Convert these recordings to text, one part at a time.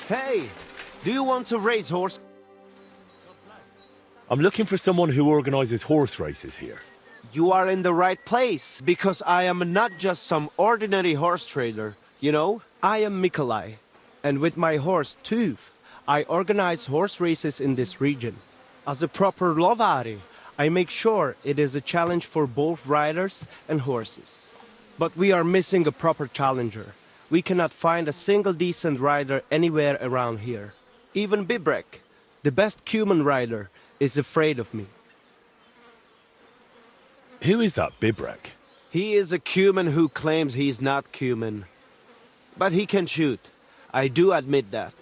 Hey, do you want to race horse? I'm looking for someone who organizes horse races here. You are in the right place, because I am not just some ordinary horse trader. You know, I am Mikolai, and with my horse Tooth, I organize horse races in this region. As a proper lovari, I make sure it is a challenge for both riders and horses. But we are missing a proper challenger. We cannot find a single decent rider anywhere around here. Even Bibrek, the best Cuman rider, is afraid of me. Who is that Bibrek? He is a Cuman who claims he's not Cuman. But he can shoot. I do admit that.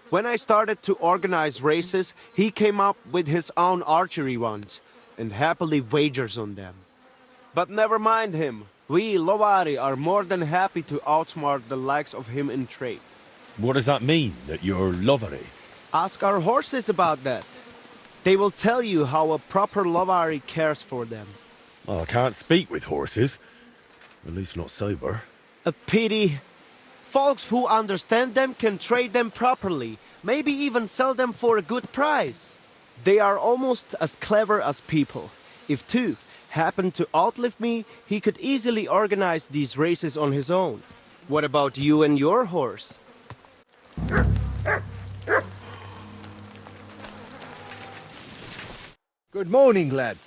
When I started to organize races, he came up with his own archery ones, and happily wagers on them. But never mind him. We, Lovari, are more than happy to outsmart the likes of him in trade. What does that mean, that you're lovery? Ask our horses about that. They will tell you how a proper Lovari cares for them. Well, I can't speak with horses. At least not sober. A pity. Folks who understand them can trade them properly, maybe even sell them for a good price. They are almost as clever as people. If Tooth happened to outlive me, he could easily organize these races on his own. What about you and your horse? Good morning, lad.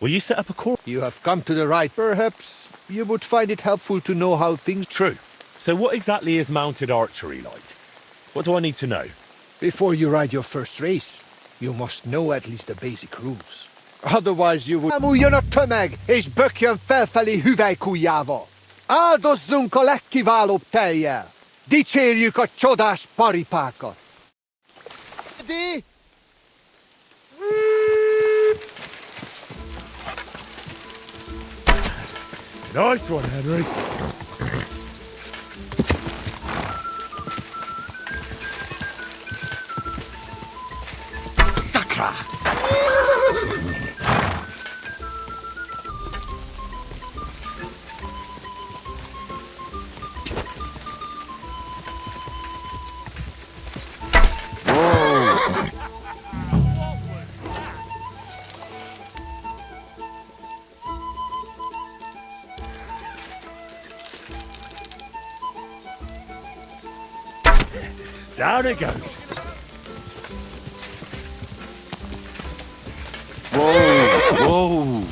Will you set up a course? You have come to the right. Perhaps you would find it helpful to know how things... True. So what exactly is mounted archery like? What do I need to know? Before you ride your first race, you must know at least the basic rules. Otherwise you would... Amújjon a tömeg, és bökjön felfelé hüvelykujjával! Áldozzunk a legkiválóbb tejjel! Dicsérjük a csodás paripákat! Ready? Nice one, Henry. Sakra! Down it goes. Whoa! Whoa!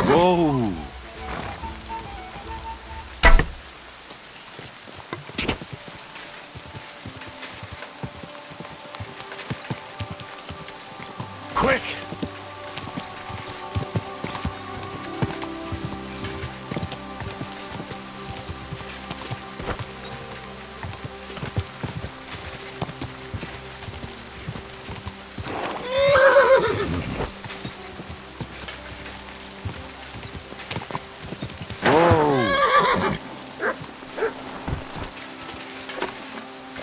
Whoa! Quick!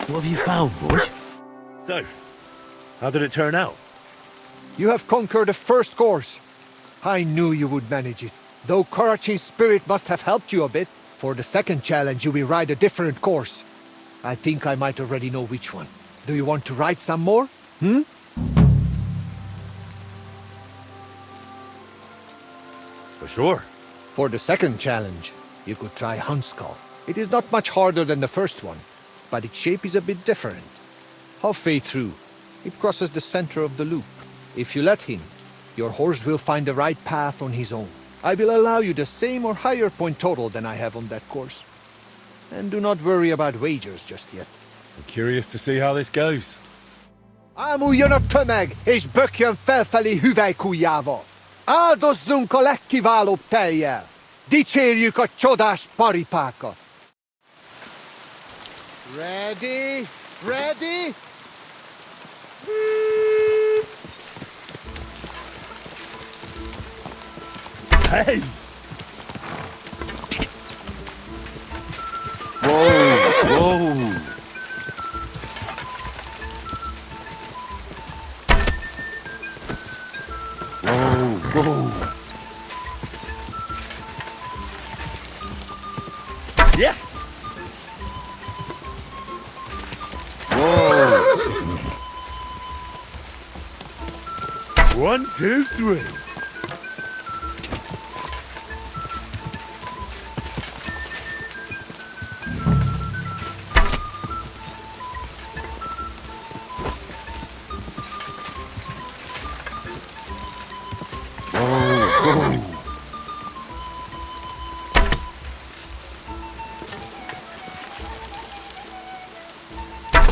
What have you found, boy? So, how did it turn out? You have conquered the first course. I knew you would manage it. Though Karachin's spirit must have helped you a bit. For the second challenge, you will ride a different course. I think I might already know which one. Do you want to ride some more? For sure. For the second challenge, you could try Huntskull. It is not much harder than the first one, but its shape is a bit different. Halfway through, it crosses the center of the loop. If you let him, your horse will find the right path on his own. I will allow you the same or higher point total than I have on that course. And do not worry about wagers just yet. I'm curious to see how this goes. Ámuljon a tömeg, és bökjön felfelé hüvelykujjával! Áldozzunk a legkiválóbb tejjel! Dicsérjük a csodás paripákat! Ready? Ready? Hey! Whoa! Yes! Whoa! 1, 2, 3.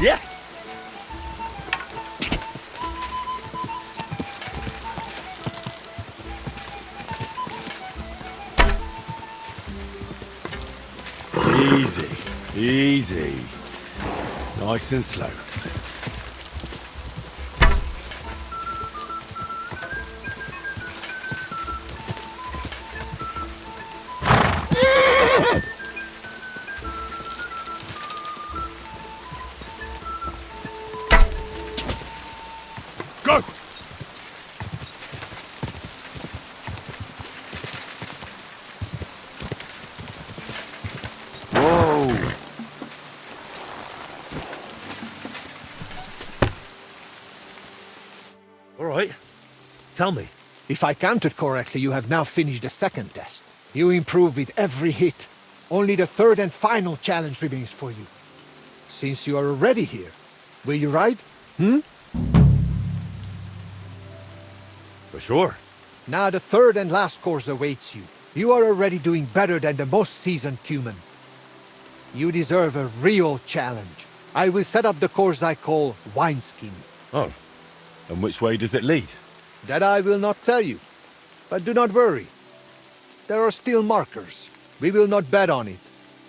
Yes! Easy, easy. Nice and slow. Go! Whoa! All right. Tell me. If I counted correctly, you have now finished the second test. You improve with every hit. Only the third and final challenge remains for you. Since you are already here, will you ride? For sure. Now the third and last course awaits you. You are already doing better than the most seasoned cumin. You deserve a real challenge. I will set up the course I call Wineskin. Oh. And which way does it lead? That I will not tell you. But do not worry. There are still markers. We will not bet on it.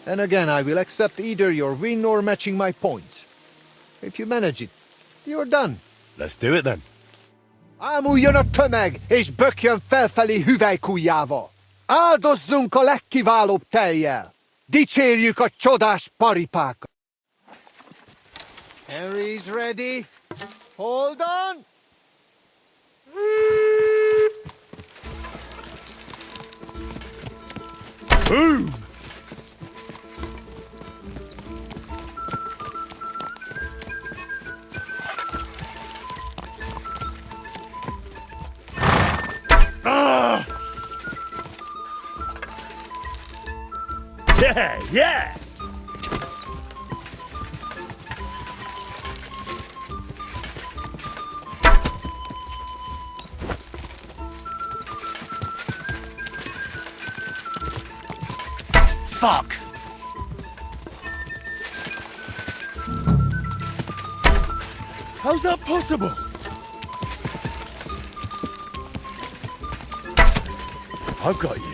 And again, I will accept either your win or matching my points. If you manage it, you're done. Let's do it then. Ámú jön a tömeg, és bökjön felfelé hüvelykujjával. Áldozzunk a legkiválóbb tejjel. Dicsérjük a csodás paripákat. Henry's ready. Hold on. Boom! Ah! Yeah, yes! Fuck! How's that possible? I've got you.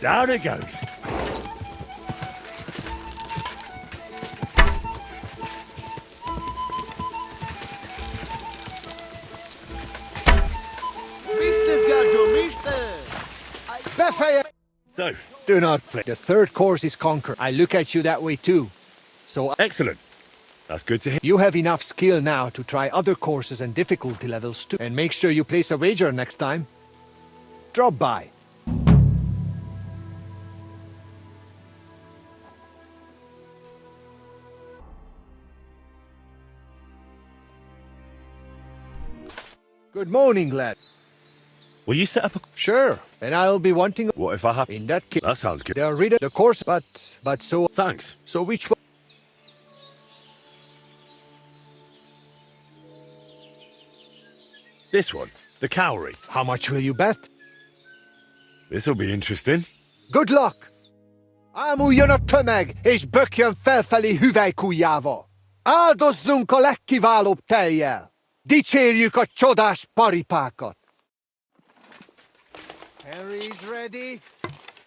Down it goes. So, Do not play. The third course is conquered. I look at you that way too. So excellent. That's good to hear. you have enough skill now to try other courses and difficulty levels too. And make sure you place a wager next time. Drop by. Good morning, lad. Will you set up a... Sure, and I'll be wanting... What if I have... In that case, That sounds good. they'll read the course, but so... Thanks. So which one? This one. The cowrie. How much will you bet? This'll be interesting. Good luck! Ámú jön a tömeg, és bökjön felfelé hüvelykujjával. Áldozzunk a legkiválóbb tejjel. Dicsérjük a csodás paripákat. Henry's ready.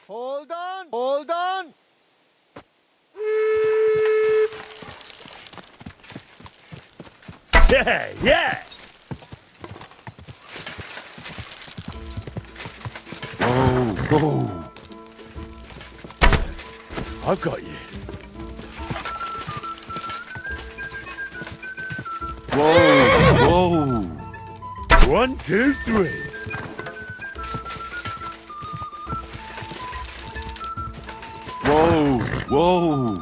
Hold on, hold on. Yeah, yeah! Oh! I've got you. Whoa! Whoa! 1, 2, 3. Whoa! Whoa!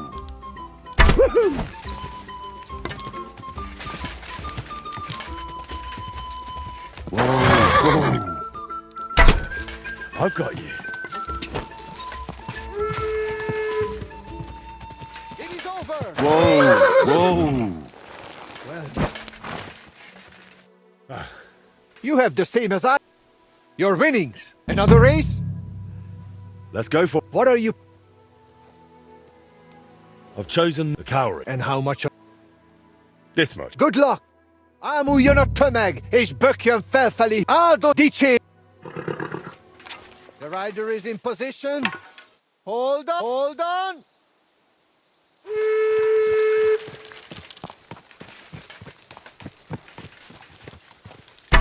Whoa! I've got you. It is over! Whoa! Whoa! You have the same as I. Your winnings. Another race? Let's go for... What are you... I've chosen the cowrie. And how much... This much. Good luck! Amu Yonotumag is Bukian Felfali Aldo Dice. The rider is in position. Hold on, hold on!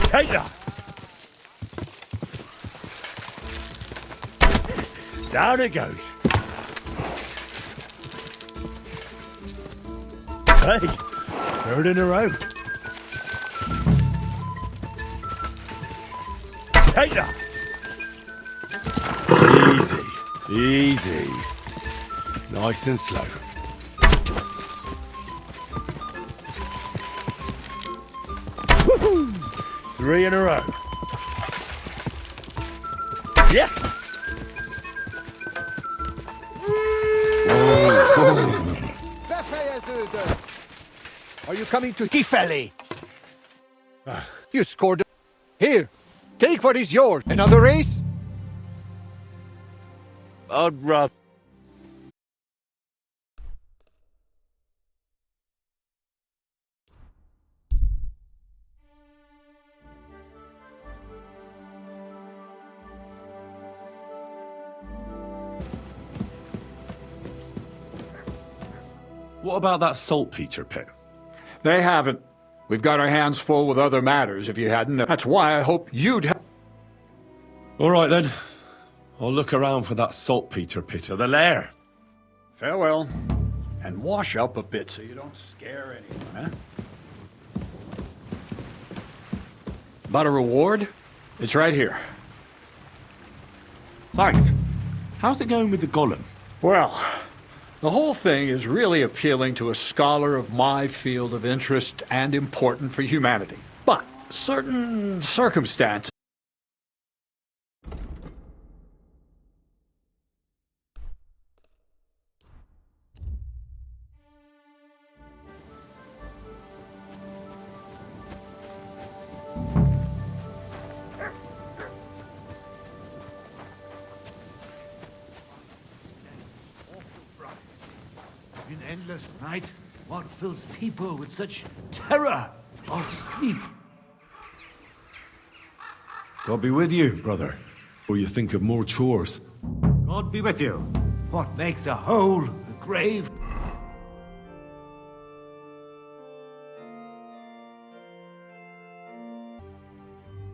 Take that! Down it goes. Hey, third in a row. Take that! Easy, easy. Nice and slow. Woohoo! 3 in a row. Yes! Are you coming to Kifeli? You scored. Here, take what is yours. Another race? I'd rather... What about that saltpeter pit? They haven't. We've got our hands full with other matters, if you hadn't. That's why I hope you'd have... All right, then. I'll look around for that saltpeter pit or the lair. Farewell. And wash up a bit so you don't scare anyone, huh? About a reward? It's right here. Thanks. How's it going with the golem? Well, the whole thing is really appealing to a scholar of my field of interest and important for humanity. But certain circumstances... An endless night? What fills people with such terror of sleep? God be with you, brother. Or you think of more chores. God be with you. What makes a hole the grave?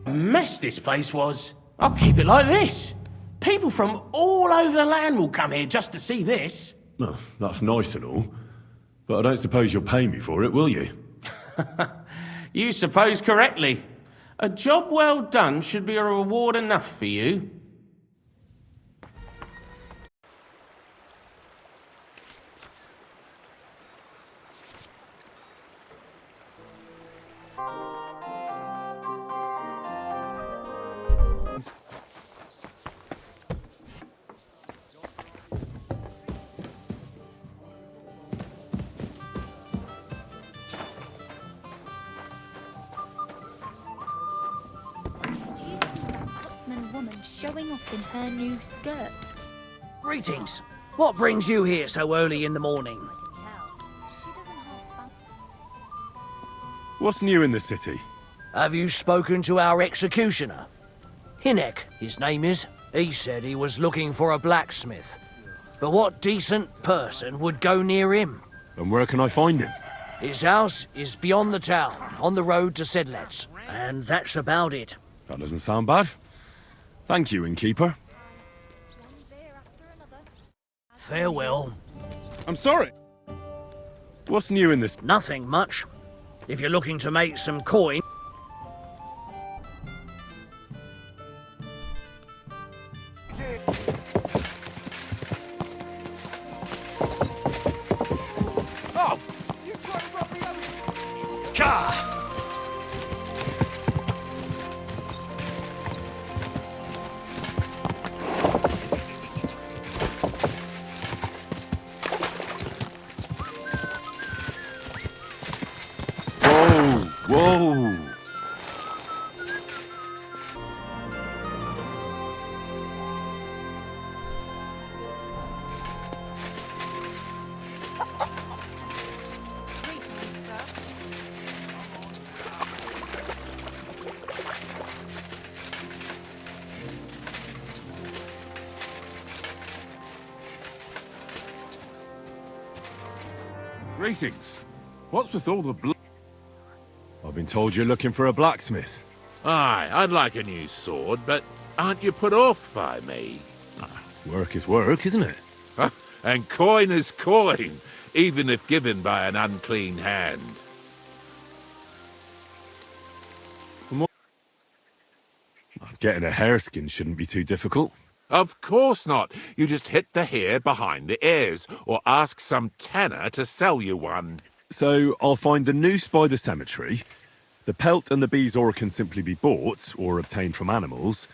Mess this place was. I'll keep it like this. People from all over the land will come here just to see this. Well, that's nice and all. But I don't suppose you'll pay me for it, will you? You suppose correctly. A job well done should be a reward enough for you. Showing off in her new skirt. Greetings. What brings you here so early in the morning? What's new in the city? Have you spoken to our executioner? Hinek, his name is. He said he was looking for a blacksmith. But what decent person would go near him? And where can I find him? His house is beyond the town, on the road to Sedlets. And that's about it. That doesn't sound bad. Thank you, innkeeper. Farewell. I'm sorry. What's new in this? Nothing much. If you're looking to make some coin... Oh! You trying to rub me out? Gah! Whoa! Greetings. What's with all the blood? I've been told you're looking for a blacksmith. Aye, I'd like a new sword, but aren't you put off by me? Work is work, isn't it? And coin is coin, even if given by an unclean hand. Getting a hareskin shouldn't be too difficult. Of course not. You just hit the hair behind the ears, or ask some tanner to sell you one. So I'll find the noose by the cemetery. The pelt and the bezoar can simply be bought or obtained from animals.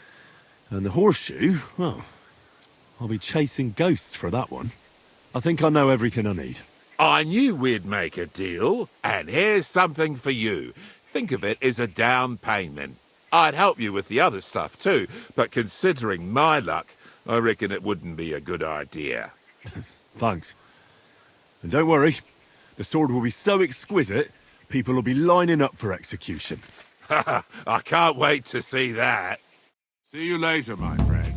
And the horseshoe, well, I'll be chasing ghosts for that one. I think I know everything I need. I knew we'd make a deal, and here's something for you. Think of it as a down payment. I'd help you with the other stuff too, but considering my luck, I reckon it wouldn't be a good idea. Thanks. And don't worry, the sword will be so exquisite, people will be lining up for execution. I can't wait to see that. See you later, my friend.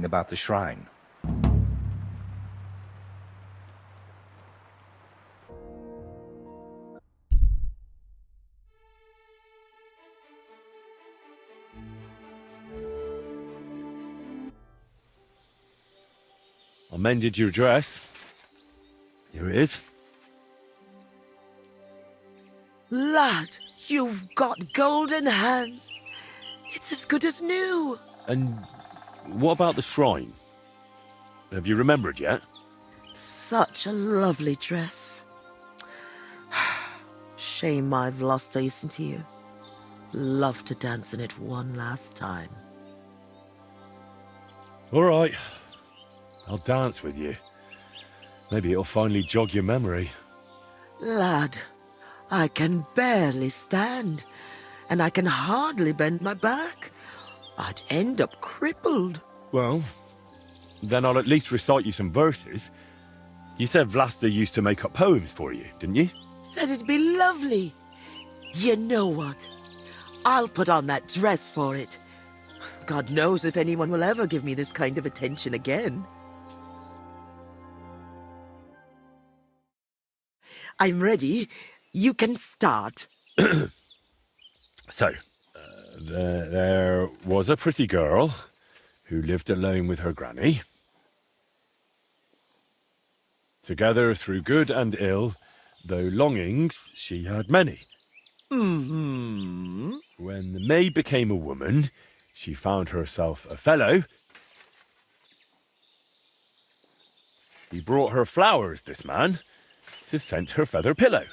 About the shrine. I mended your dress. Here it is. Lad, you've got golden hands. It's as good as new. And what about the shrine? Have you remembered yet? Such a lovely dress. Shame I've lost taste into you. Love to dance in it one last time. All right. I'll dance with you. Maybe it'll finally jog your memory. Lad, I can barely stand, and I can hardly bend my back. I'd end up crippled. Well, then I'll at least recite you some verses. You said Vlasta used to make up poems for you, didn't you? That'd be lovely. You know what? I'll put on that dress for it. God knows if anyone will ever give me this kind of attention again. I'm ready. You can start. So, there was a pretty girl who lived alone with her granny. Together through good and ill, though longings she had many. Mm-hmm. When the maid became a woman, she found herself a fellow. He brought her flowers, this man, to scent her feather pillow.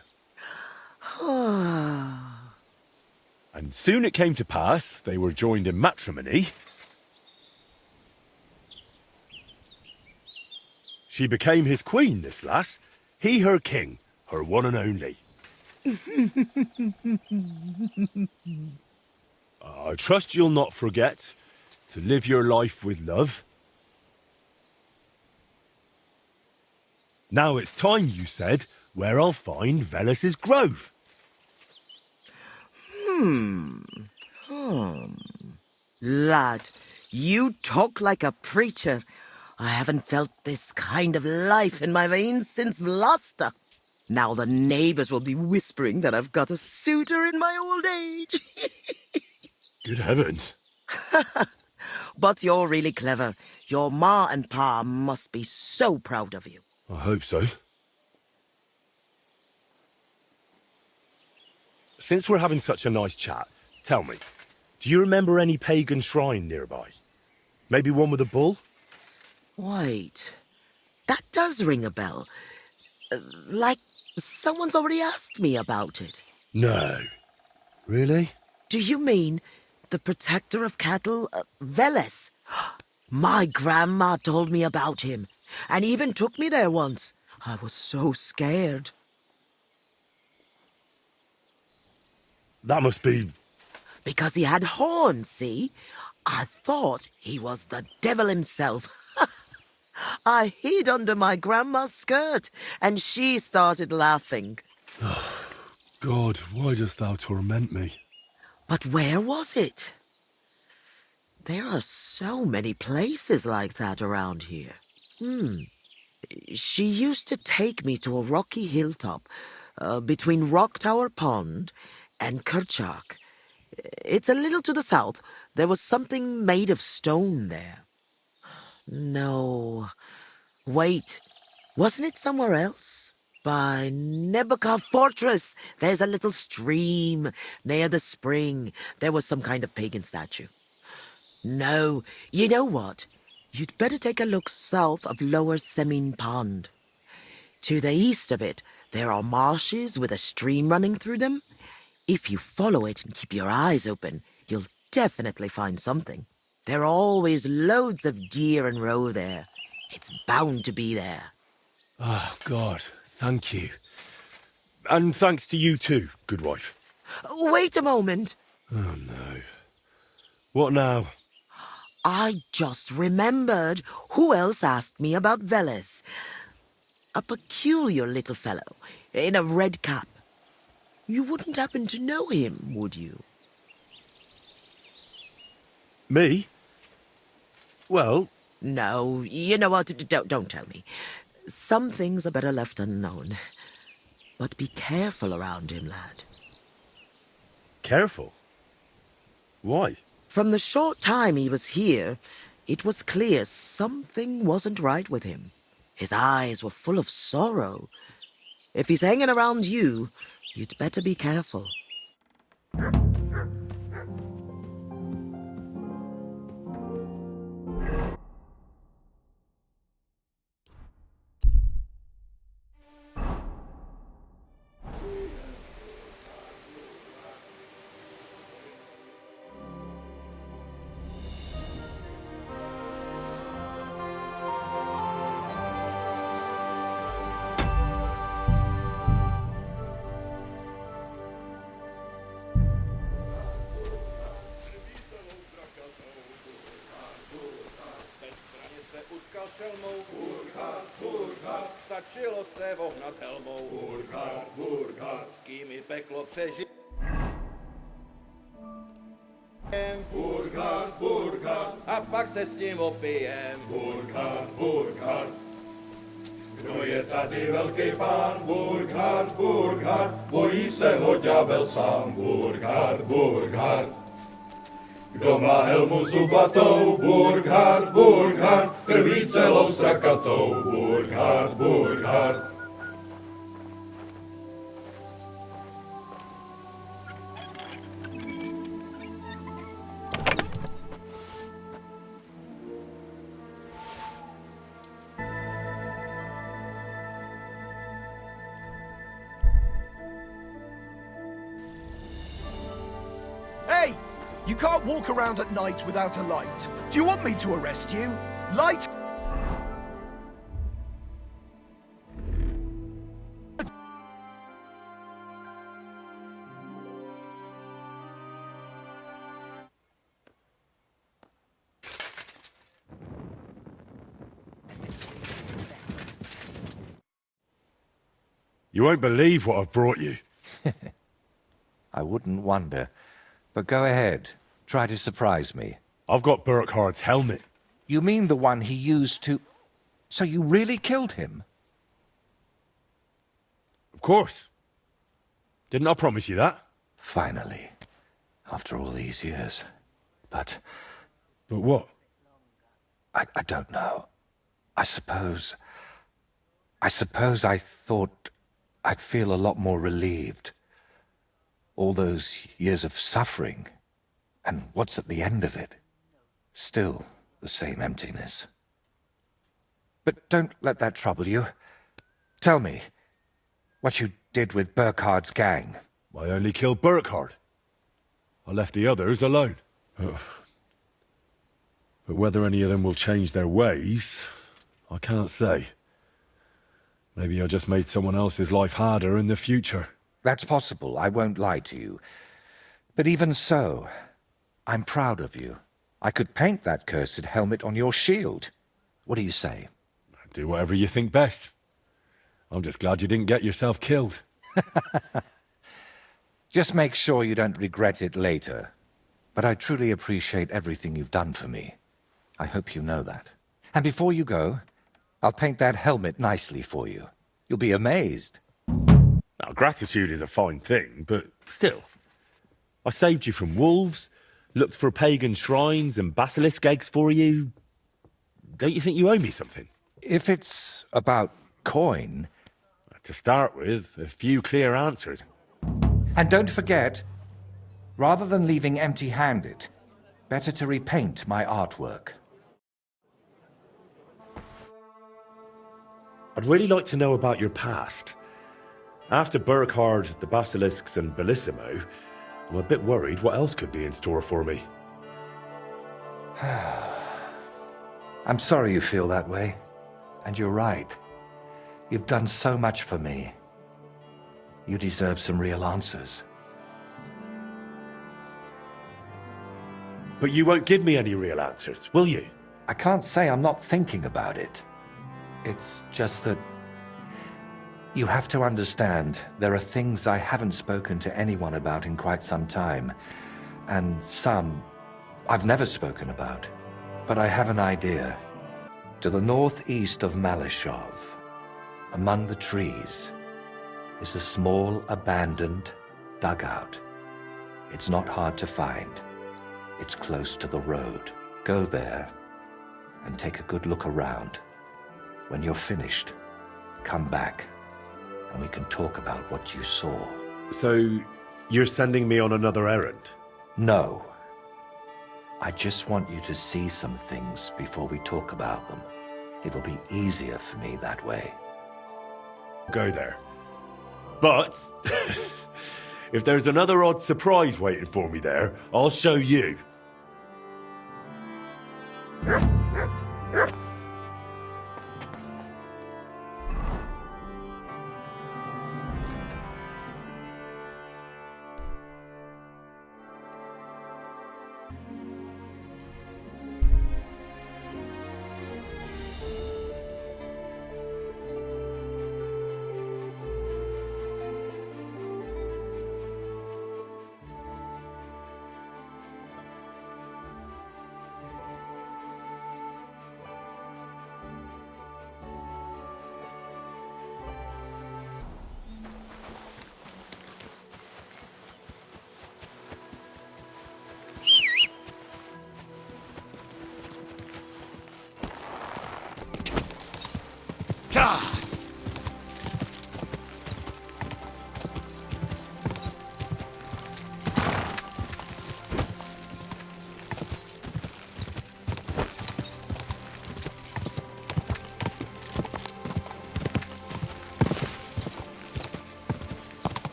And soon it came to pass they were joined in matrimony. She became his queen, this lass. He her king, her one and only. I trust you'll not forget to live your life with love. Now it's time, you said, where I'll find Velus's grove. Lad, you talk like a preacher. I haven't felt this kind of life in my veins since Vlasta. Now the neighbors will be whispering that I've got a suitor in my old age. Good heavens. But you're really clever. Your ma and pa must be so proud of you. I hope so. Since we're having such a nice chat, tell me, do you remember any pagan shrine nearby? Maybe one with a bull? Wait, that does ring a bell. Like someone's already asked me about it. No. Really? Do you mean the protector of cattle, Veles? My grandma told me about him, and even took me there once. I was so scared. That must be... Because he had horns, see? I thought he was the devil himself. I hid under my grandma's skirt, and she started laughing. God, why dost thou torment me? But where was it? There are so many places like that around here. She used to take me to a rocky hilltop between Rock Tower Pond and Kerchak. It's a little to the south. There was something made of stone there. No. Wait. Wasn't it somewhere else? By Nebuchadnezzar Fortress. There's a little stream near the spring. There was some kind of pagan statue. No. You know what? You'd better take a look south of Lower Semin Pond. To the east of it, there are marshes with a stream running through them. If you follow it and keep your eyes open, you'll definitely find something. There are always loads of deer and roe there. It's bound to be there. Oh, God, thank you. And thanks to you too, good wife. Wait a moment. Oh, no. What now? I just remembered who else asked me about Veles. A peculiar little fellow in a red cap. You wouldn't happen to know him, would you? Me? Well... No, you know what? Don't tell me. Some things are better left unknown. But be careful around him, lad. Careful? Why? From the short time he was here, it was clear something wasn't right with him. His eyes were full of sorrow. If he's hanging around you, you'd better be careful. Stačilo se vohnat helmou. Burkhard, s kým mi peklo přežít. Burkhard, a pak se s ním opijem. Burkhard, kdo je tady velký pán? Burkhard, bojí se ho ďábel sám. Burkhard. Kdo má helmu zubatou? Burkhard, krví celou strakatou. Burkhard. Hey! You can't walk around at night without a light. Do you want me to arrest you? Light? You won't believe what I've brought you. I wouldn't wonder. But go ahead. Try to surprise me. I've got Burkhart's helmet. You mean the one he used to... So you really killed him? Of course. Didn't I promise you that? Finally. After all these years. But what? I don't know. I suppose I thought I'd feel a lot more relieved. All those years of suffering, and what's at the end of it? Still the same emptiness. But don't let that trouble you. Tell me, what you did with Burkhard's gang. I only killed Burkhard. I left the others alone. But whether any of them will change their ways, I can't say. Maybe I just made someone else's life harder in the future. That's possible, I won't lie to you. But even so, I'm proud of you. I could paint that cursed helmet on your shield. What do you say? Do whatever you think best. I'm just glad you didn't get yourself killed. Just make sure you don't regret it later. But I truly appreciate everything you've done for me. I hope you know that. And before you go, I'll paint that helmet nicely for you. You'll be amazed. Now, gratitude is a fine thing, but still. I saved you from wolves, looked for pagan shrines and basilisk eggs for you. Don't you think you owe me something? If it's about coin... To start with, a few clear answers. And don't forget, rather than leaving empty-handed, better to repaint my artwork. I'd really like to know about your past. After Burkhard, the Basilisks and Bellissimo, I'm a bit worried what else could be in store for me. I'm sorry you feel that way. And you're right. You've done so much for me. You deserve some real answers. But you won't give me any real answers, will you? I can't say I'm not thinking about it. It's just that... You have to understand, there are things I haven't spoken to anyone about in quite some time. And some I've never spoken about. But I have an idea. To the northeast of Malishov, among the trees, is a small, abandoned dugout. It's not hard to find. It's close to the road. Go there and take a good look around. When you're finished, come back and we can talk about what you saw. So, you're sending me on another errand? No. I just want you to see some things before we talk about them. It will be easier for me that way. Go there. But, if there's another odd surprise waiting for me there, I'll show you.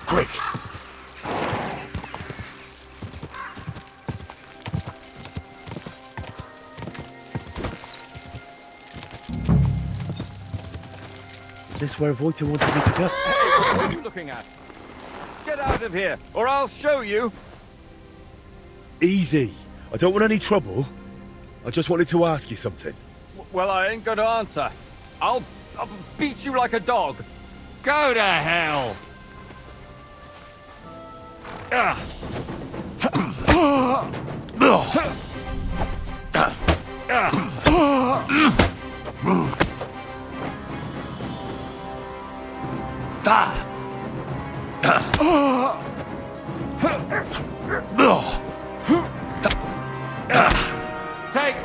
Quick! this where Voiter wanted me to go? Hey, what are you looking at? Get out of here, or I'll show you. Easy. I don't want any trouble. I just wanted to ask you something. Well, I ain't gonna answer. I'll beat you like a dog. Go to hell. Take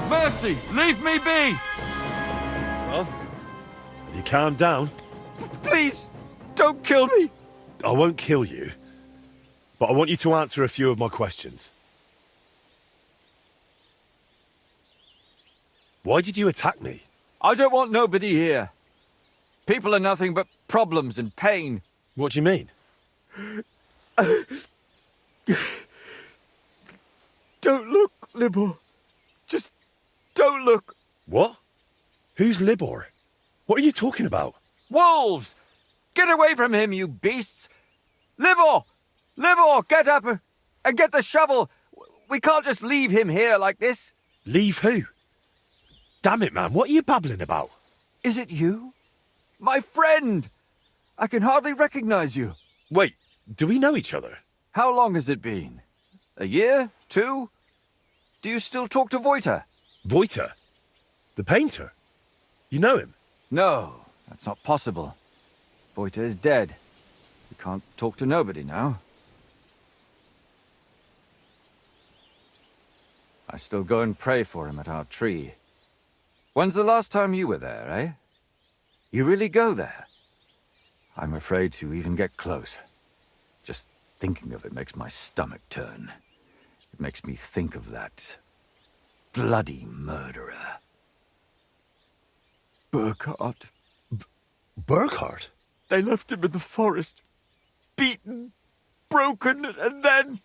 Mercy, leave me be! Well, have you calmed down? Please, don't kill me! I won't kill you, but I want you to answer a few of my questions. Why did you attack me? I don't want nobody here. People are nothing but problems and pain. What do you mean? Don't look, Libor. Just don't look. What? Who's Libor? What are you talking about? Wolves! Get away from him, you beasts! Libor! Libor, get up and get the shovel. We can't just leave him here like this. Leave who? Damn it, man, what are you babbling about? Is it you? My friend! I can hardly recognize you. Wait, do we know each other? How long has it been? A year? 2? Do you still talk to Voiter? Voiter? The painter? You know him? No, that's not possible. Voiter is dead. We can't talk to nobody now. I still go and pray for him at our tree. When's the last time you were there, eh? You really go there? I'm afraid to even get close. Just thinking of it makes my stomach turn. It makes me think of that bloody murderer. Burkhard. Burkhard? They left him in the forest, beaten, broken, and then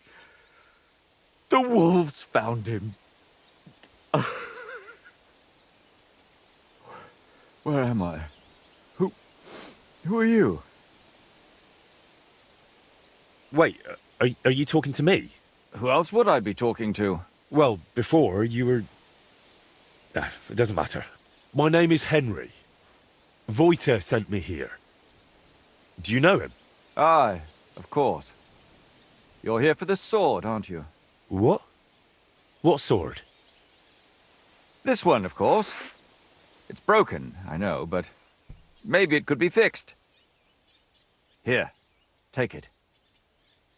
the wolves found him. Where am I? Who are you? Wait, are you talking to me? Who else would I be talking to? Well, before you were... it doesn't matter. My name is Henry. Voiter sent me here. Do you know him? Aye, of course. You're here for the sword, aren't you? What? What sword? This one, of course. It's broken, I know, but maybe it could be fixed. Here, take it.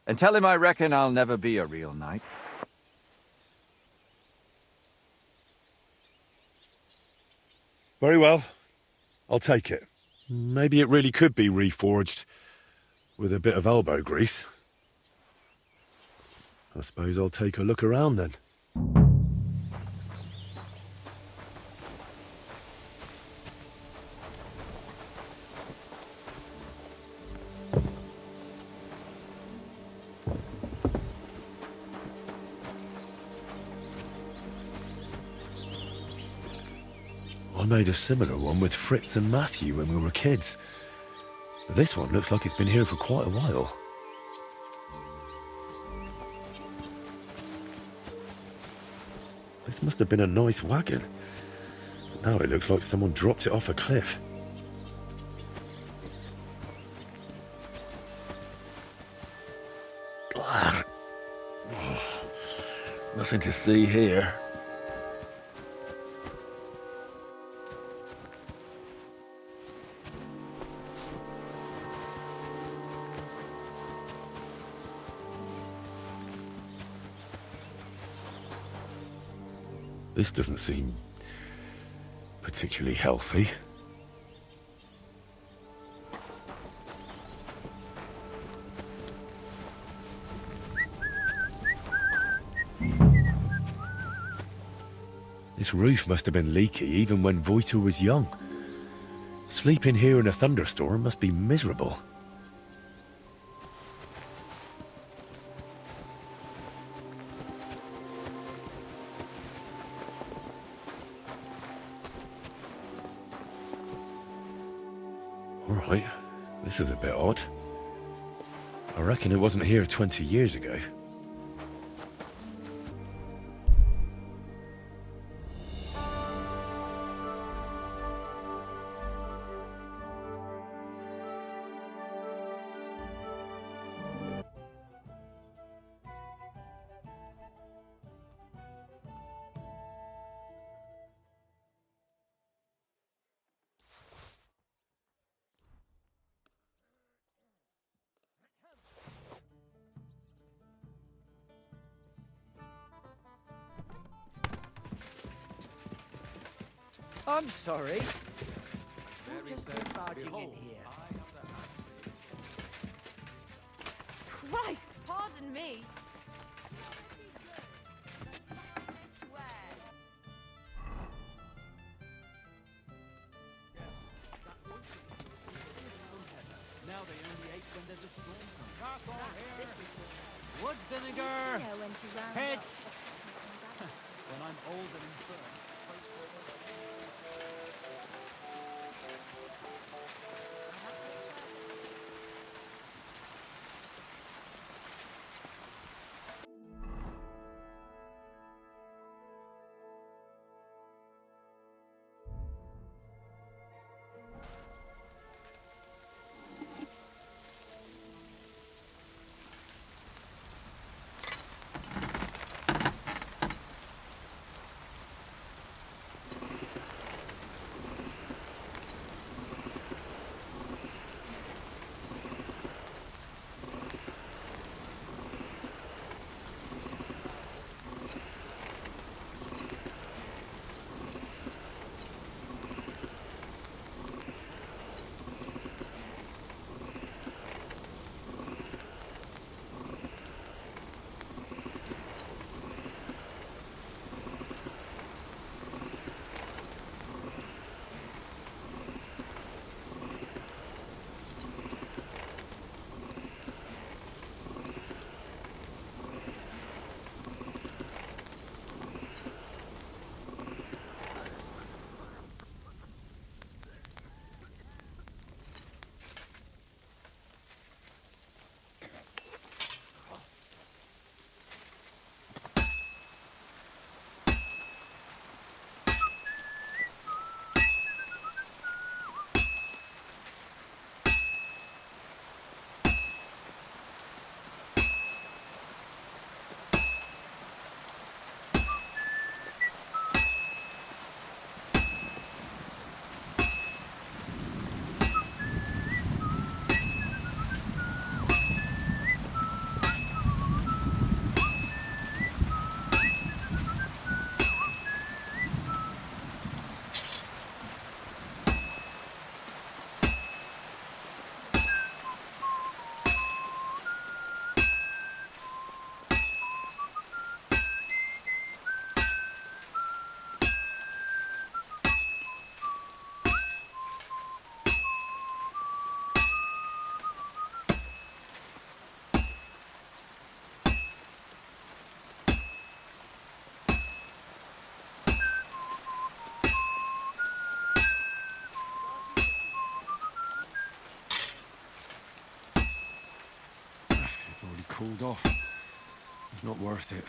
And tell him I reckon I'll never be a real knight. Very well. I'll take it. Maybe it really could be reforged with a bit of elbow grease. I suppose I'll take a look around then. I made a similar one with Fritz and Matthew when we were kids. This one looks like it's been here for quite a while. This must have been a nice wagon. Now it looks like someone dropped it off a cliff. Nothing to see here. This doesn't seem particularly healthy. This roof must have been leaky even when Voiter was young. Sleeping here in a thunderstorm must be miserable. Alright, this is a bit odd. I reckon it wasn't here 20 years ago. I'm sorry. You're just barging in here. Christ, pardon me. Now they only ate when there's a storm coming. Cast on here. Wood vinegar. Heads. When I'm old and infirm. Cooled off. It's not worth it.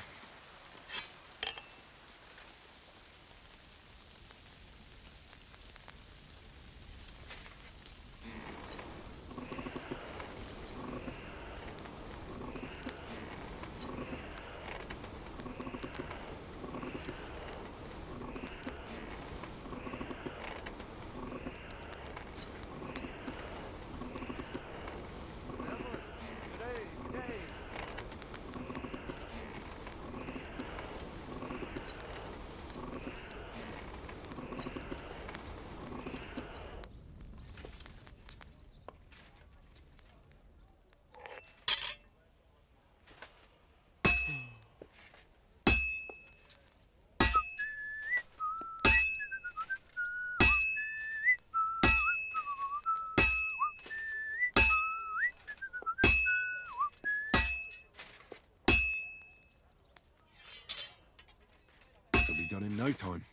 done in no time.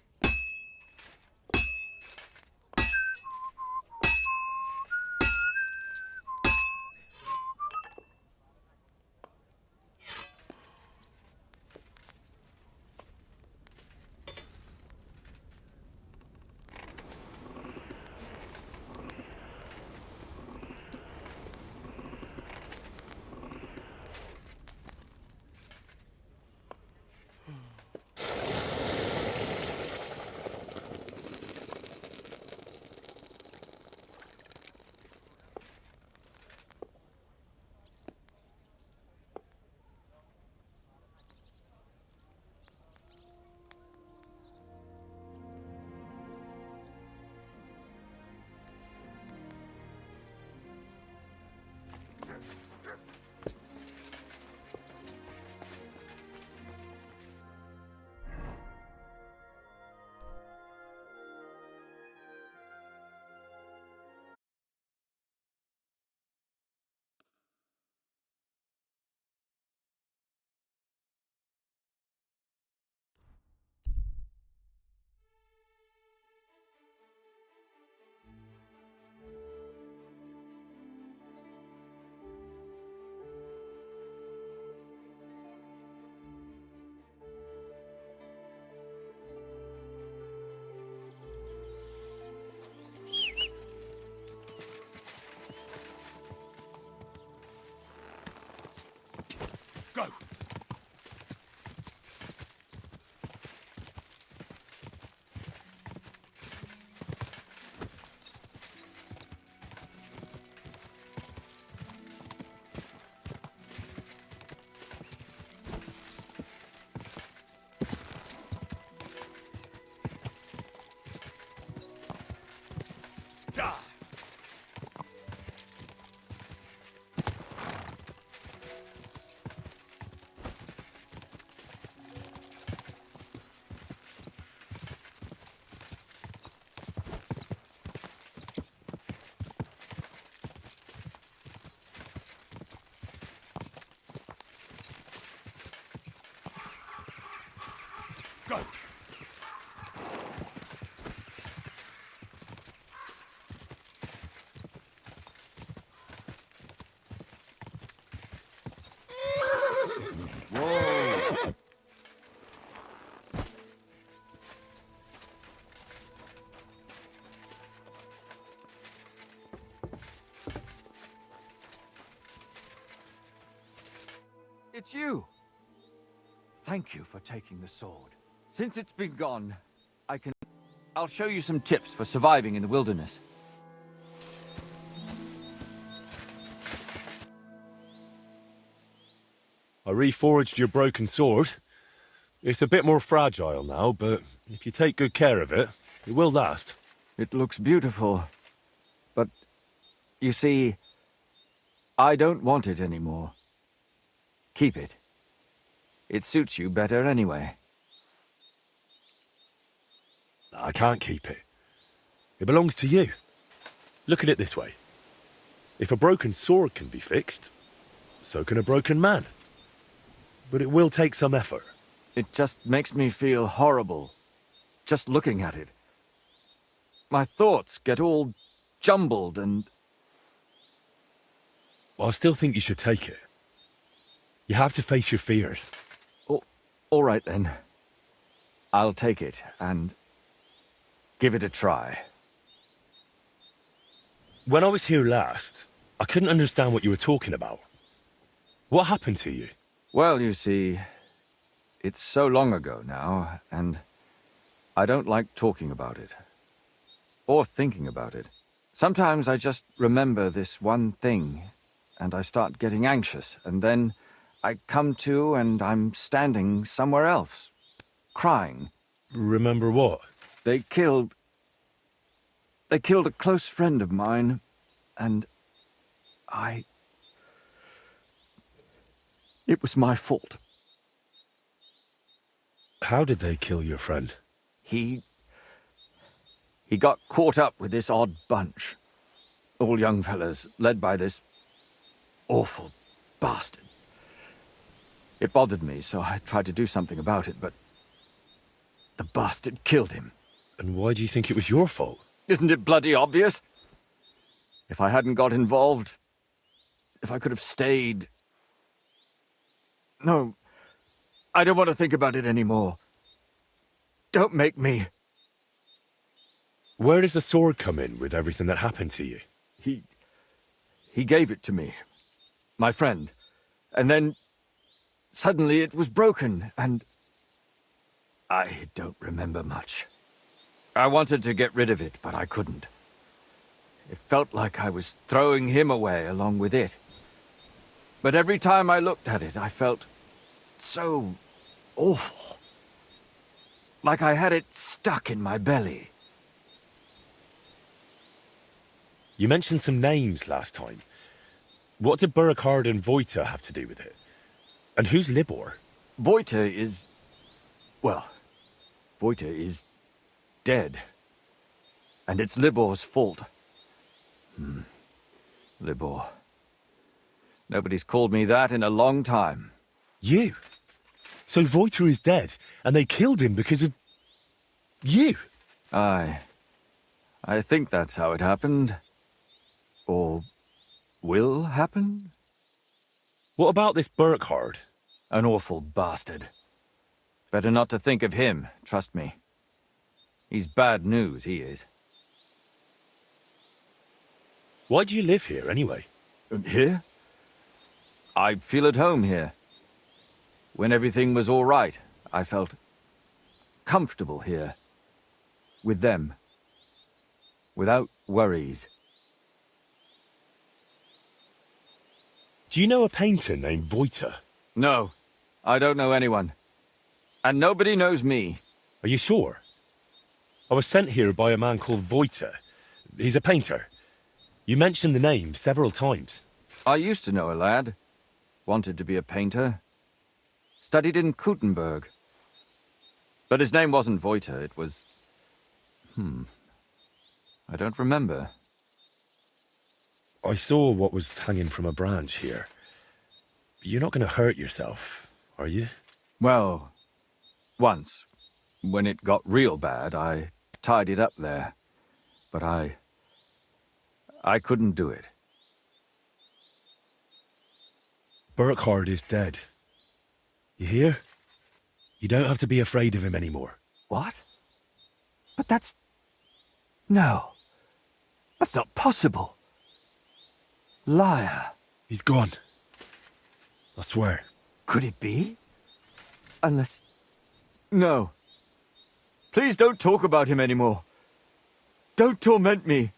Go! Die! Go! Whoa! It's you! Thank you for taking the sword. Since it's been gone, I'll show you some tips for surviving in the wilderness. I reforged your broken sword. It's a bit more fragile now, but if you take good care of it, it will last. It looks beautiful, but you see, I don't want it anymore. Keep it. It suits you better anyway. I can't keep it. It belongs to you. Look at it this way. If a broken sword can be fixed, so can a broken man. But it will take some effort. It just makes me feel horrible, just looking at it. My thoughts get all jumbled and... I still think you should take it. You have to face your fears. Oh, all right then. I'll take it and give it a try. When I was here last, I couldn't understand what you were talking about. What happened to you? Well, you see, it's so long ago now, and I don't like talking about it. Or thinking about it. Sometimes I just remember this one thing, and I start getting anxious, and then I come to and I'm standing somewhere else, crying. Remember what? They killed a close friend of mine, and it was my fault. How did they kill your friend? He got caught up with this odd bunch. All young fellas, led by this awful bastard. It bothered me, so I tried to do something about it, but The bastard killed him. And why do you think it was your fault? Isn't it bloody obvious? If I hadn't got involved, if I could have stayed... No, I don't want to think about it anymore. Don't make me. Where does the sword come in with everything that happened to you? He gave it to me. My friend. And then... suddenly it was broken, and... I don't remember much. I wanted to get rid of it, but I couldn't. It felt like I was throwing him away along with it. But every time I looked at it, I felt so awful. Like I had it stuck in my belly. You mentioned some names last time. What did Burkhard and Voita have to do with it? And who's Libor? Voita is... well, Voita is dead. And it's Libor's fault. Libor. Nobody's called me that in a long time. You? So Voita is dead, and they killed him because of... you? I think that's how it happened. Or will happen? What about this Burkhard? An awful bastard. Better not to think of him, trust me. He's bad news, he is. Why do you live here, anyway? Here? I feel at home here. When everything was all right, I felt comfortable here. With them. Without worries. Do you know a painter named Voita? No, I don't know anyone. And nobody knows me. Are you sure? I was sent here by a man called Voita. He's a painter. You mentioned the name several times. I used to know a lad. Wanted to be a painter. Studied in Kuttenberg. But his name wasn't Voita, it was... I don't remember. I saw what was hanging from a branch here. You're not going to hurt yourself, are you? Well, once, when it got real bad, I tied it up there. But I couldn't do it. Burkhard is dead. You hear? You don't have to be afraid of him anymore. What? But that's... No. That's not possible. Liar. He's gone. I swear. Could it be? Unless... No. Please don't talk about him anymore. Don't torment me.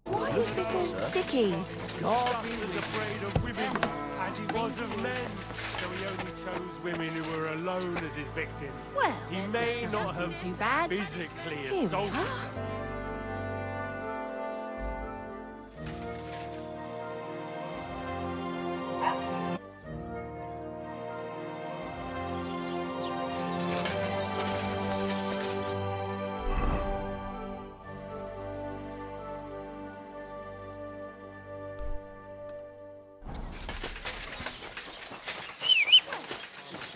Why is this all sticky? God was afraid of women as he was of men, so he only chose women who were alone as his victim. Well, He may this not doesn't have seem too bad. physically Here we assaulted are. them.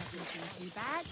Doesn't seem too bad.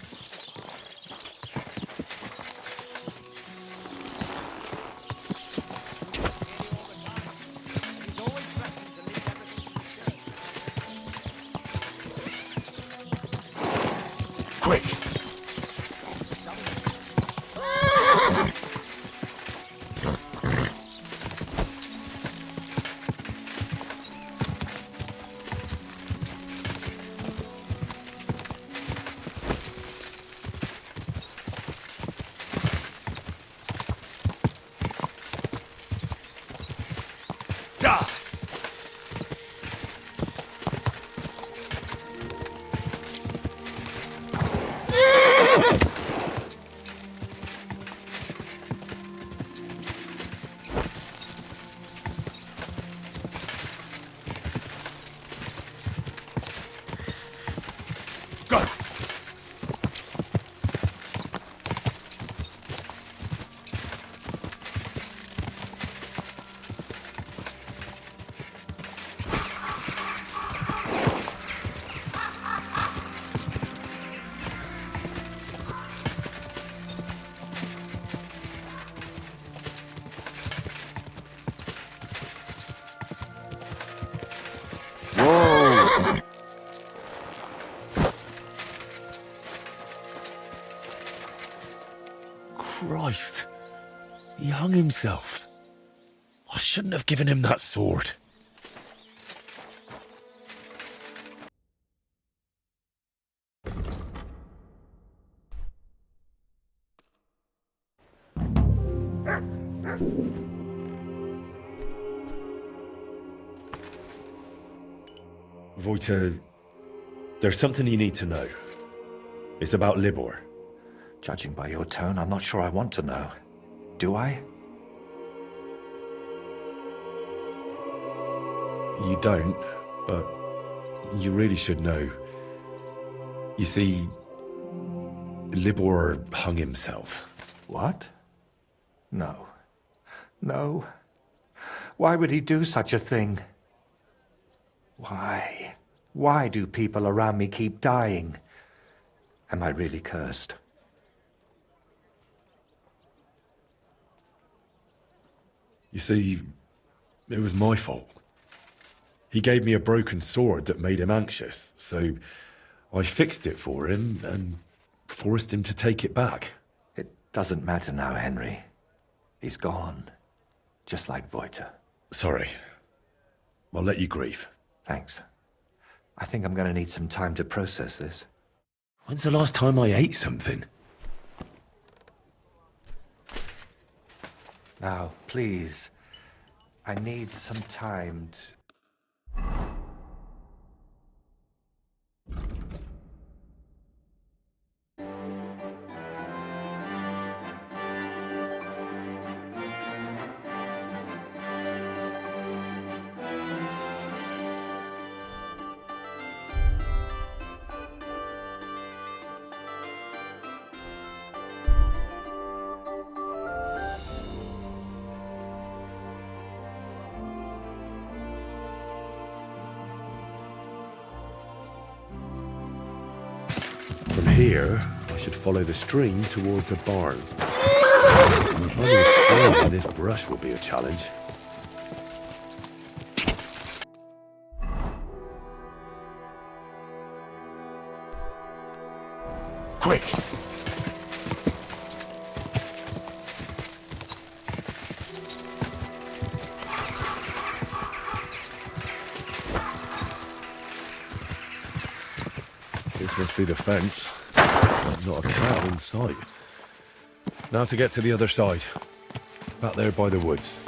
Christ. He hung himself. I shouldn't have given him that sword. Wojta, there's something you need to know. It's about Libor. Judging by your tone, I'm not sure I want to know. Do I? You don't, but you really should know. You see, Libor hung himself. What? No. No. Why would he do such a thing? Why? Why do people around me keep dying? Am I really cursed? You see, it was my fault. He gave me a broken sword that made him anxious, so I fixed it for him and forced him to take it back. It doesn't matter now, Henry. He's gone. Just like Wojta. Sorry. I'll let you grieve. Thanks. I think I'm going to need some time to process this. When's the last time I ate something? Now, please. I need some time to... From here, I should follow the stream towards a barn. Finding a stream in this brush will be a challenge. Quick! This must be the fence. Not a cow in sight. Now to get to the other side. Back there by the woods.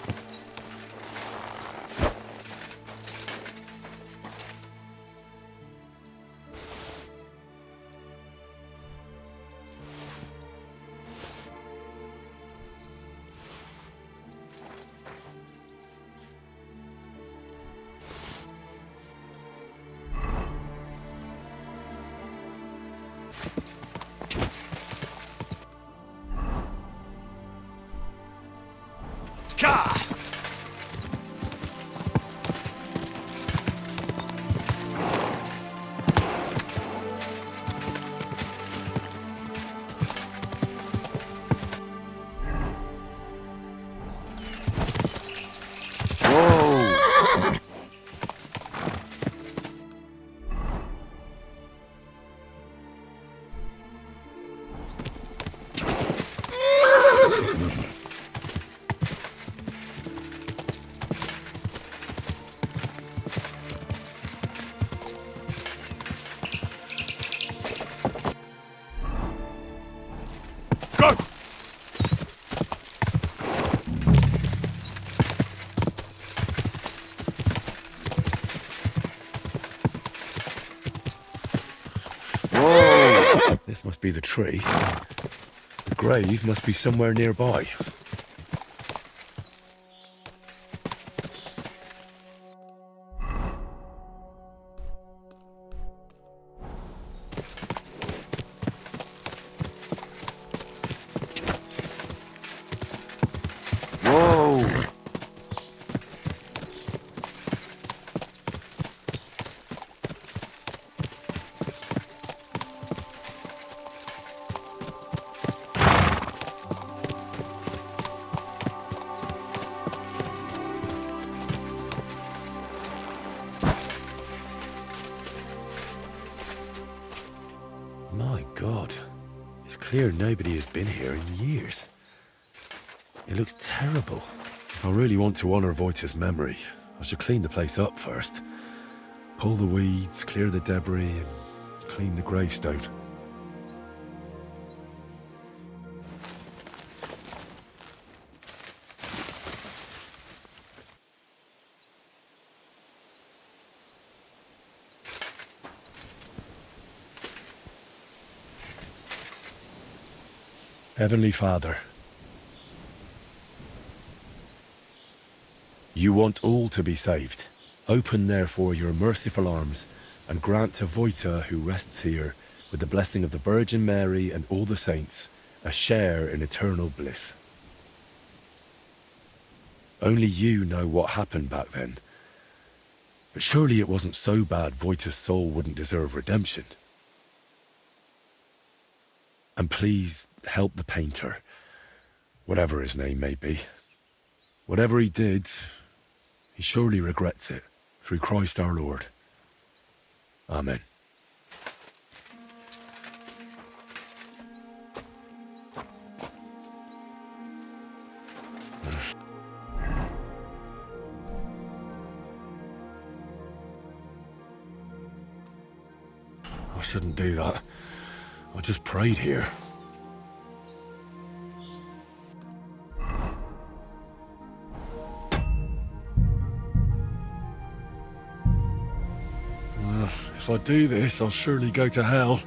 This must be the tree. The grave must be somewhere nearby. My God, it's clear nobody has been here in years. It looks terrible. If I really want to honor Voita's memory, I should clean the place up first. Pull the weeds, clear the debris, and clean the gravestone. Heavenly Father, you want all to be saved. Open therefore your merciful arms and grant to Voita, who rests here, with the blessing of the Virgin Mary and all the saints, a share in eternal bliss. Only you know what happened back then. But surely it wasn't so bad Voita's soul wouldn't deserve redemption. And please help the painter, whatever his name may be. Whatever he did, he surely regrets it, through Christ our Lord. Amen. I shouldn't do that. I just prayed here. If I do this, I'll surely go to hell.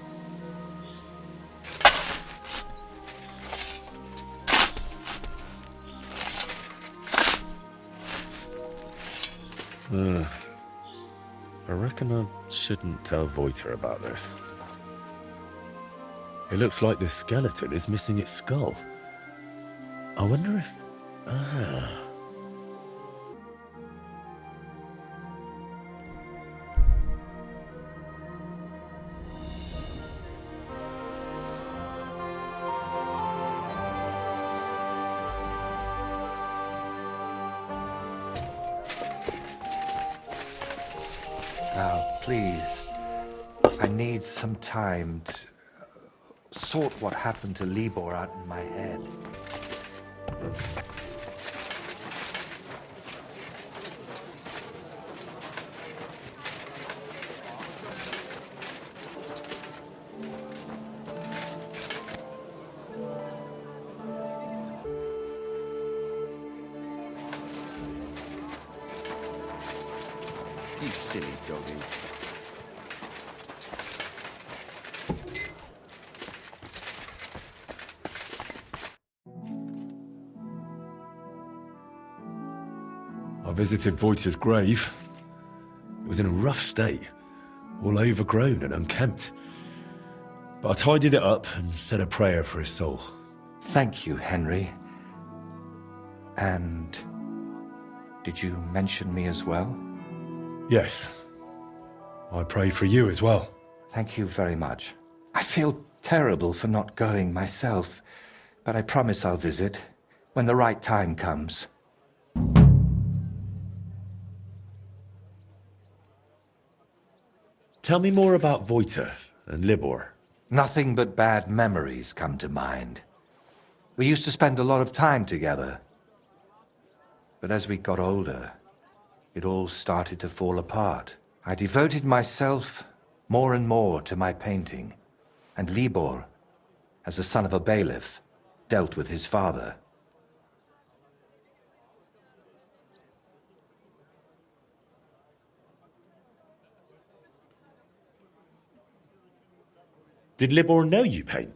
I reckon I shouldn't tell Voita about this. It looks like this skeleton is missing its skull. I wonder if... Now, please, I need some time to sort what happened to Libor out in my head. You silly doggy. I visited Voita's grave. It was in a rough state, all overgrown and unkempt. But I tidied it up and said a prayer for his soul. Thank you, Henry. And did you mention me as well? Yes. I prayed for you as well. Thank you very much. I feel terrible for not going myself, but I promise I'll visit when the right time comes. Tell me more about Voita and Libor. Nothing but bad memories come to mind. We used to spend a lot of time together. But as we got older, it all started to fall apart. I devoted myself more and more to my painting, and Libor, as the son of a bailiff, dealt with his father. Did Libor know you paint?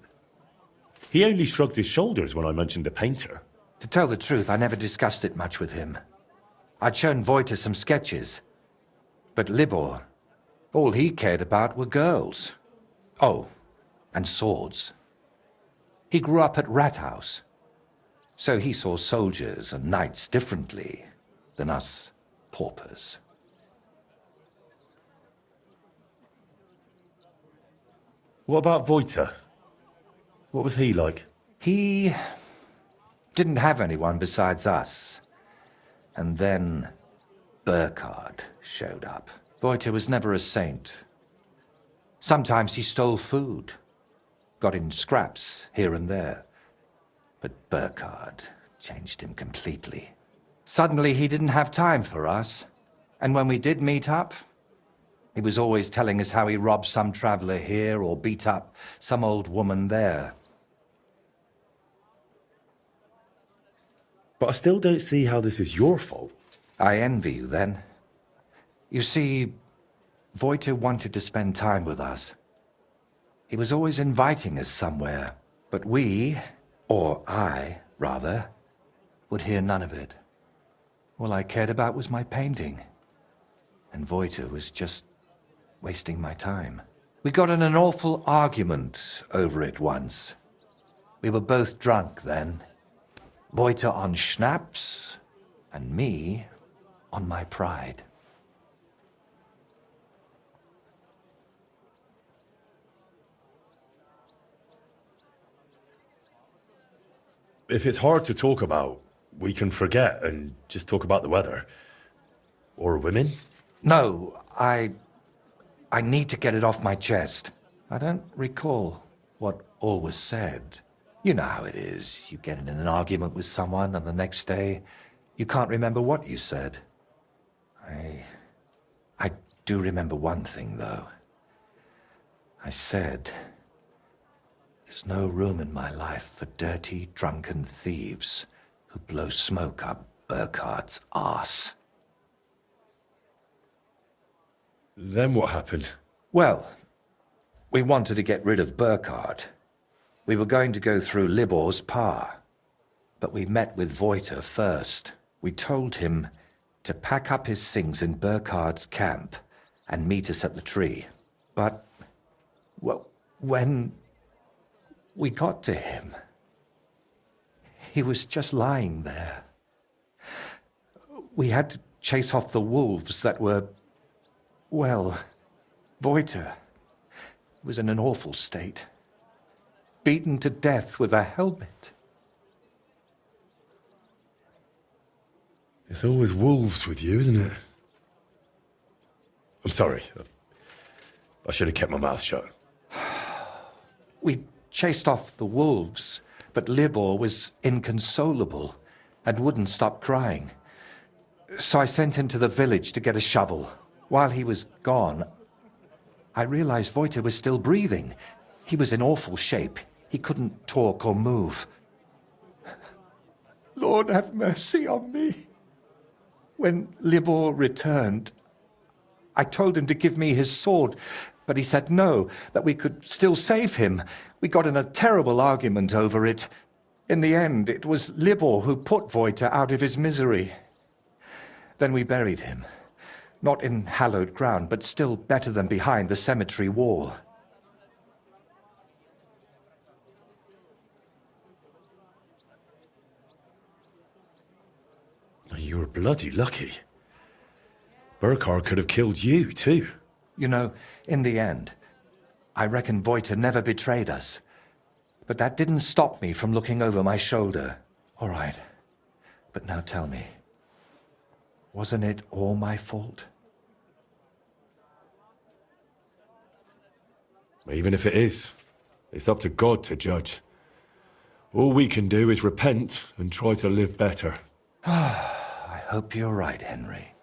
He only shrugged his shoulders when I mentioned a painter. To tell the truth, I never discussed it much with him. I'd shown Voita some sketches, but Libor, all he cared about were girls. Oh, and swords. He grew up at Rathouse, so he saw soldiers and knights differently than us paupers. What about Voita? What was he like? He didn't have anyone besides us. And then Burkhard showed up. Voita was never a saint. Sometimes he stole food, got in scraps here and there. But Burkhard changed him completely. Suddenly he didn't have time for us. And when we did meet up, he was always telling us how he robbed some traveler here or beat up some old woman there. But I still don't see how this is your fault. I envy you then. You see, Wojtek wanted to spend time with us. He was always inviting us somewhere, but we, or I, rather, would hear none of it. All I cared about was my painting. And Wojtek was just wasting my time. We got in an awful argument over it once. We were both drunk then. Wojtek on schnapps, and me on my pride. If it's hard to talk about, we can forget and just talk about the weather. Or women? No, I need to get it off my chest. I don't recall what all was said. You know how it is. You get in an argument with someone and the next day you can't remember what you said. I do remember one thing, though. I said, there's no room in my life for dirty, drunken thieves who blow smoke up Burkhardt's arse. Then what happened? Well, we wanted to get rid of Burkhardt. We were going to go through Libor's pa. But we met with Wojtek first. We told him to pack up his things in Burkhardt's camp and meet us at the tree. But, well, when we got to him, he was just lying there. We had to chase off the wolves that were, well, Wojtek was in an awful state. Beaten to death with a helmet. It's always wolves with you, isn't it? I'm sorry. I should have kept my mouth shut. We chased off the wolves, but Libor was inconsolable and wouldn't stop crying. So I sent him to the village to get a shovel. While he was gone, I realized Wojtek was still breathing. He was in awful shape. He couldn't talk or move. Lord, have mercy on me. When Libor returned, I told him to give me his sword, but he said no, that we could still save him. We got in a terrible argument over it. In the end, it was Libor who put Wojtek out of his misery. Then we buried him. Not in hallowed ground, but still better than behind the cemetery wall. You were bloody lucky. Burkhardt could have killed you, too. You know, in the end, I reckon Wojtek never betrayed us. But that didn't stop me from looking over my shoulder. All right. But now tell me, wasn't it all my fault? Even if it is, it's up to God to judge. All we can do is repent and try to live better. I hope you're right, Henry.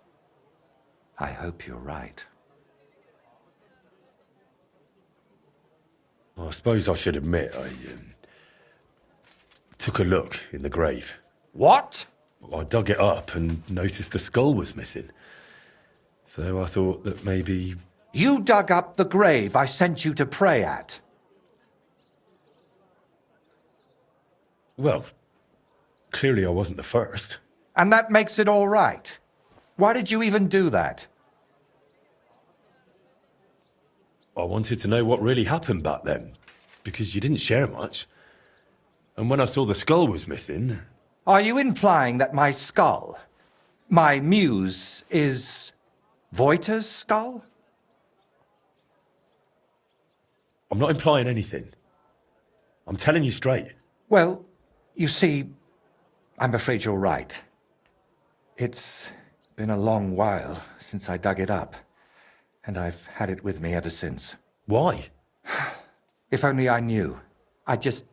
I hope you're right. Well, I suppose I should admit I took a look in the grave. What? I dug it up and noticed the skull was missing. So I thought that maybe... You dug up the grave I sent you to pray at. Well, clearly I wasn't the first. And that makes it all right. Why did you even do that? I wanted to know what really happened back then, because you didn't share much. And when I saw the skull was missing... Are you implying that my skull, my muse, is Wojtek's skull? I'm not implying anything. I'm telling you straight. Well, you see, I'm afraid you're right. It's been a long while since I dug it up, and I've had it with me ever since. Why? If only I knew. I just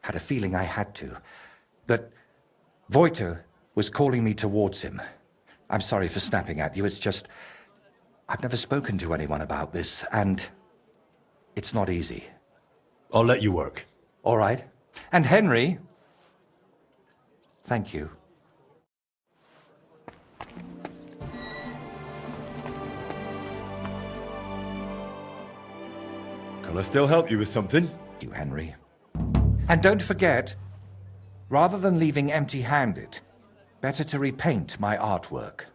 had a feeling I had to. That Voiter was calling me towards him. I'm sorry for snapping at you, it's just... I've never spoken to anyone about this, and... it's not easy. I'll let you work. All right. And Henry... thank you. Can I still help you with something? You, Henry. And don't forget, rather than leaving empty-handed, better to repaint my artwork.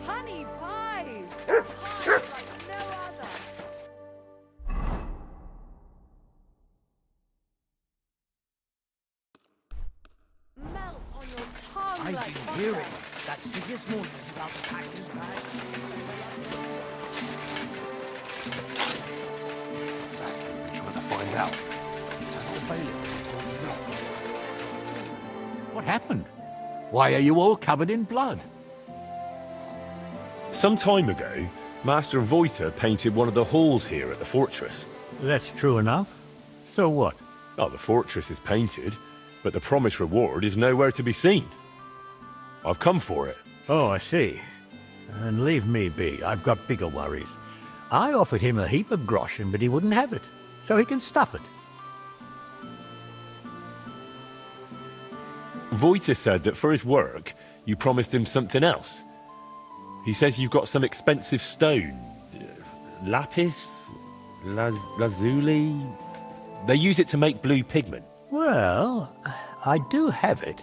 Honey pies! Pies like no other. Melt on your tongue I've like been hearing that Sigismund's about to pack his bags. Exactly what we're trying to find out. That old bailiff told us enough. What happened? Why are you all covered in blood? Some time ago, Master Voiter painted one of the halls here at the fortress. That's true enough. So what? Oh, the fortress is painted, but the promised reward is nowhere to be seen. I've come for it. Oh, I see. And leave me be. I've got bigger worries. I offered him a heap of groschen, but he wouldn't have it. So he can stuff it. Voiter said that for his work, you promised him something else. He says you've got some expensive stone. Lapis? Lazuli? They use it to make blue pigment. Well, I do have it.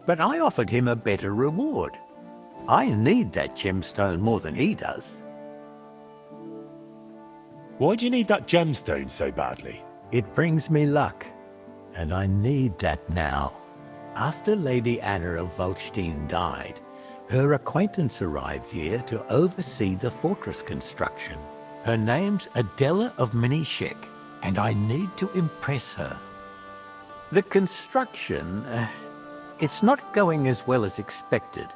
But I offered him a better reward. I need that gemstone more than he does. Why do you need that gemstone so badly? It brings me luck, and I need that now. After Lady Anna of Waldstein died, her acquaintance arrived here to oversee the fortress construction. Her name's Adela of Minishek, and I need to impress her. The construction, it's not going as well as expected.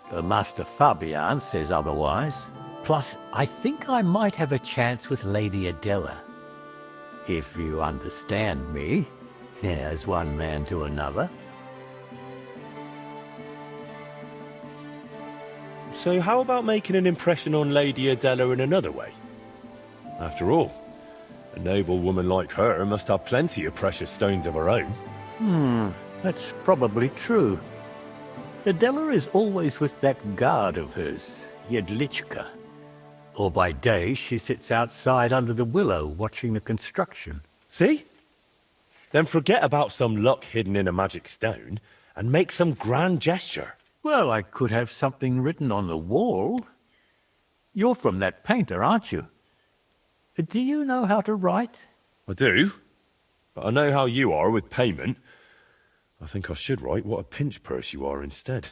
The Master Fabian says otherwise. Plus, I think I might have a chance with Lady Adela. If you understand me, as one man to another. So how about making an impression on Lady Adela in another way? After all, a noble woman like her must have plenty of precious stones of her own. That's probably true. Adela is always with that guard of hers, Jedlichka. Or by day, she sits outside under the willow watching the construction. See? Then forget about some luck hidden in a magic stone and make some grand gesture. Well, I could have something written on the wall. You're from that painter, aren't you? Do you know how to write? I do, but I know how you are with payment. I think I should write what a pinch purse you are instead.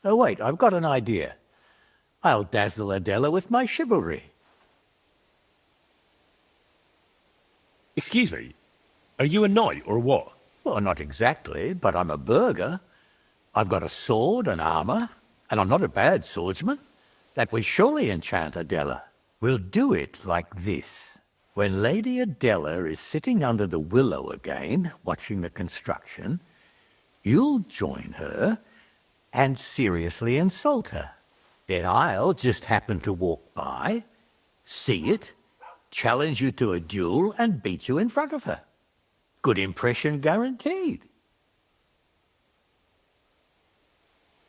Oh, wait, I've got an idea. I'll dazzle Adela with my chivalry. Excuse me, are you a knight or what? Well, not exactly, but I'm a burgher. I've got a sword and armor, and I'm not a bad swordsman. That will surely enchant Adela. We'll do it like this. When Lady Adela is sitting under the willow again, watching the construction, you'll join her and seriously insult her. Then I'll just happen to walk by, see it, challenge you to a duel, and beat you in front of her. Good impression guaranteed.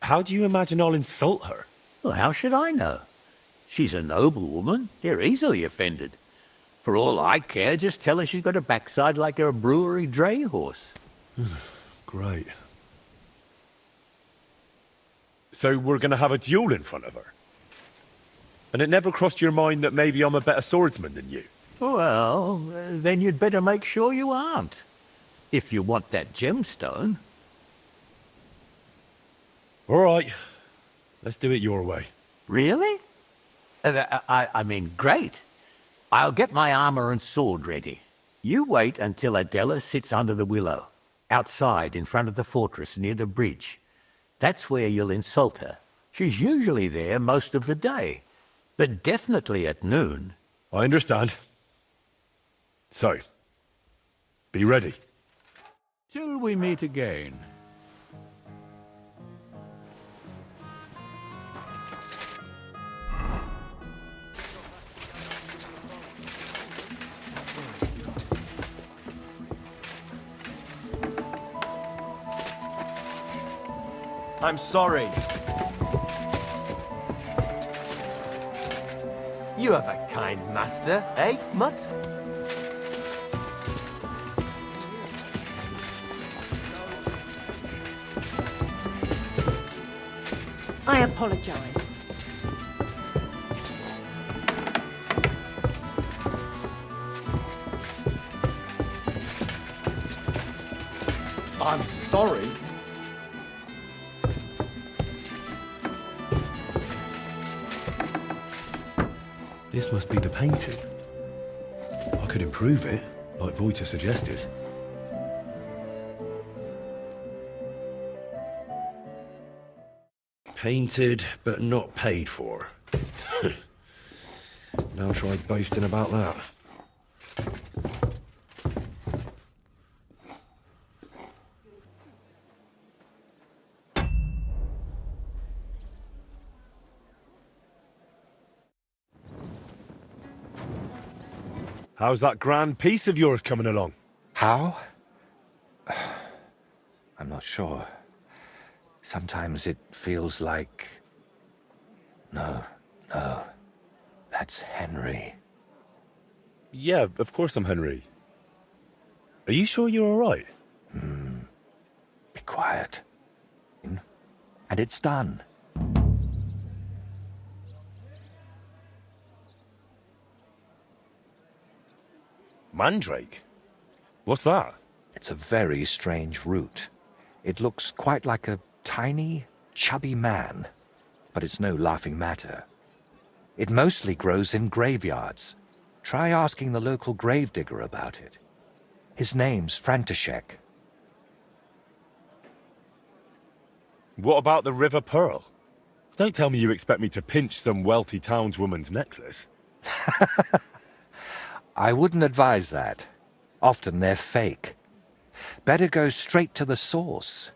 How do you imagine I'll insult her? Well, how should I know? She's a noble woman. They're easily offended. For all I care, just tell her she's got a backside like a brewery dray horse. Great. So we're going to have a duel in front of her? And it never crossed your mind that maybe I'm a better swordsman than you? Well, then you'd better make sure you aren't. If you want that gemstone. All right. Let's do it your way. Really? I mean, great. I'll get my armor and sword ready. You wait until Adela sits under the willow, outside in front of the fortress near the bridge. That's where you'll insult her. She's usually there most of the day, but definitely at noon. I understand. So, be ready. Till we meet again. I'm sorry. You have a kind master, eh, Mutt? I apologize. I'm sorry. This must be the painting. I could improve it, like Voita suggested. Painted, but not paid for. Now try boasting about that. How's that grand piece of yours coming along? How? I'm not sure. Sometimes it feels like... No. That's Henry. Yeah, of course I'm Henry. Are you sure you're all right? Be quiet. And it's done. Mandrake? What's that? It's a very strange root. It looks quite like a tiny, chubby man, but it's no laughing matter. It mostly grows in graveyards. Try asking the local gravedigger about it. His name's František. What about the River Pearl? Don't tell me you expect me to pinch some wealthy townswoman's necklace. I wouldn't advise that. Often they're fake. Better go straight to the source.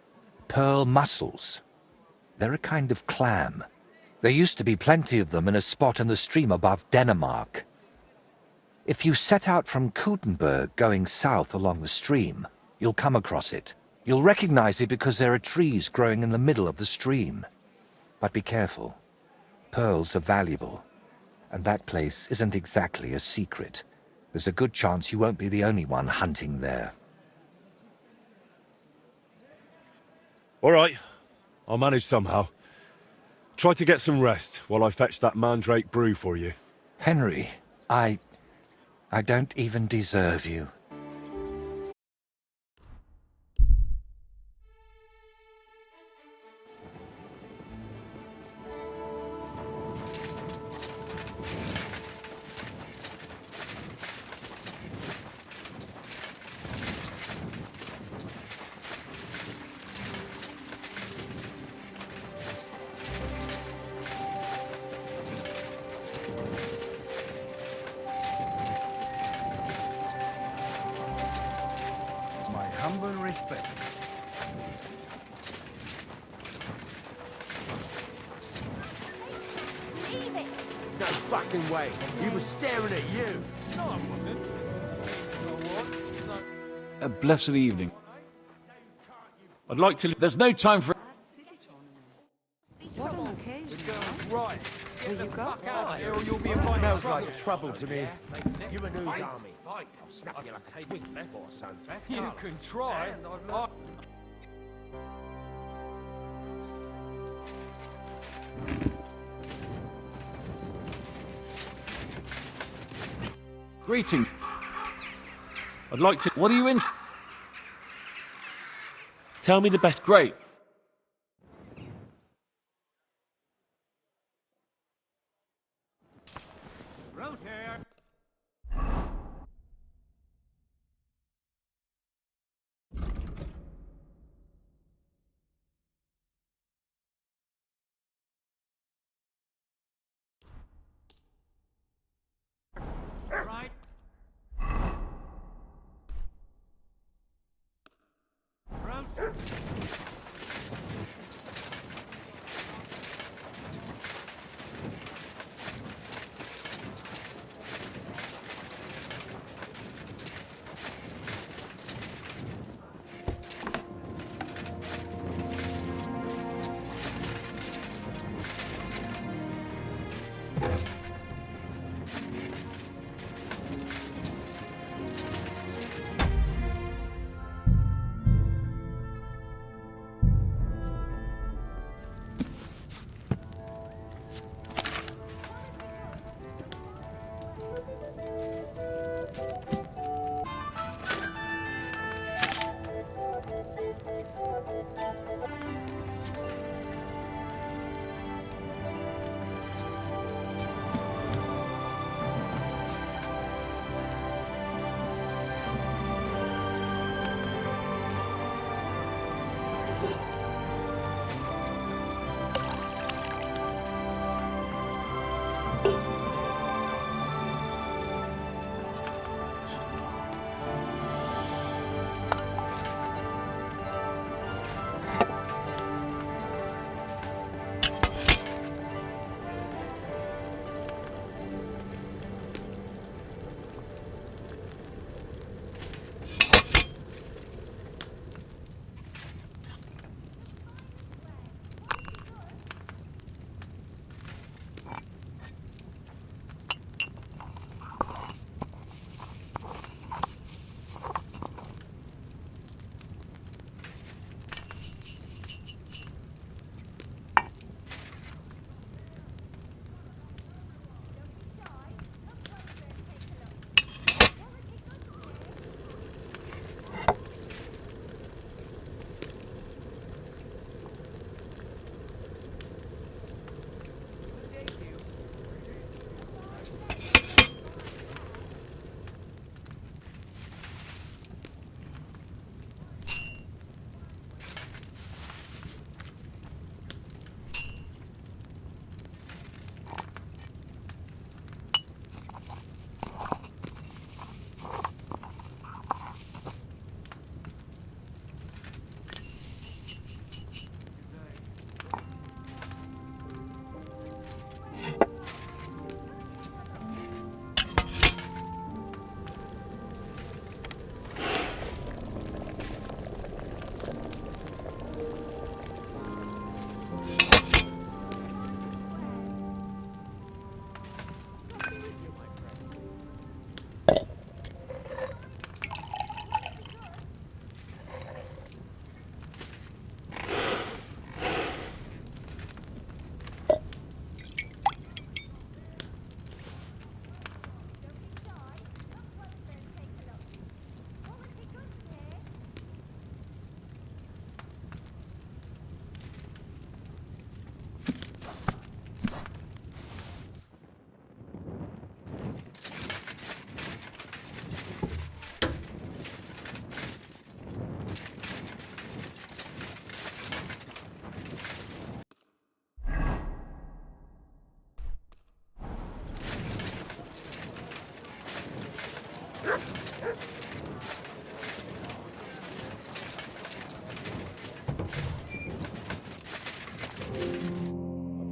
Pearl mussels. They're a kind of clam. There used to be plenty of them in a spot in the stream above Denmark. If you set out from Koutenberg going south along the stream, you'll come across it. You'll recognize it because there are trees growing in the middle of the stream. But be careful. Pearls are valuable, and that place isn't exactly a secret. There's a good chance you won't be the only one hunting there. All right, I'll manage somehow. Try to get some rest while I fetch that mandrake brew for you. Henry, I don't even deserve you. Humble respect. No fucking way. He was staring at you. No, I wasn't. A blessed evening. I'd like to... There's no time for... What an occasion. Right. Will you go? Out here or you'll be invited. Smells like trouble to me. You and whose army? Fight. I'll snap you like a twig before, son. You can try. Greetings. I'd like to... What are you in? Tell me the best... Great. Road here.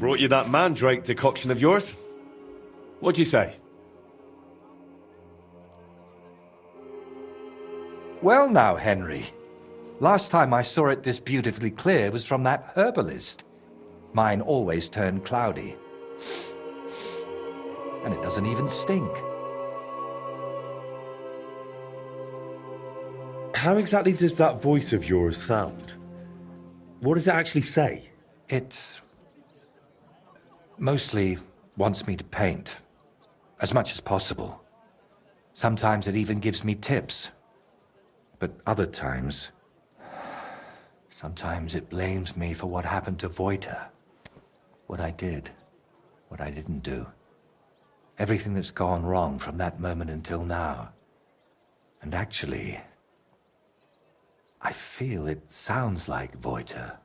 Brought you that mandrake decoction of yours? What'd you say? Well now, Henry. Last time I saw it this beautifully clear was from that herbalist. Mine always turned cloudy. And it doesn't even stink. How exactly does that voice of yours sound? What does it actually say? It mostly wants me to paint, as much as possible. Sometimes it even gives me tips. But other times, sometimes it blames me for what happened to Voita. What I did, what I didn't do. Everything that's gone wrong from that moment until now. And actually, I feel it sounds like Voita.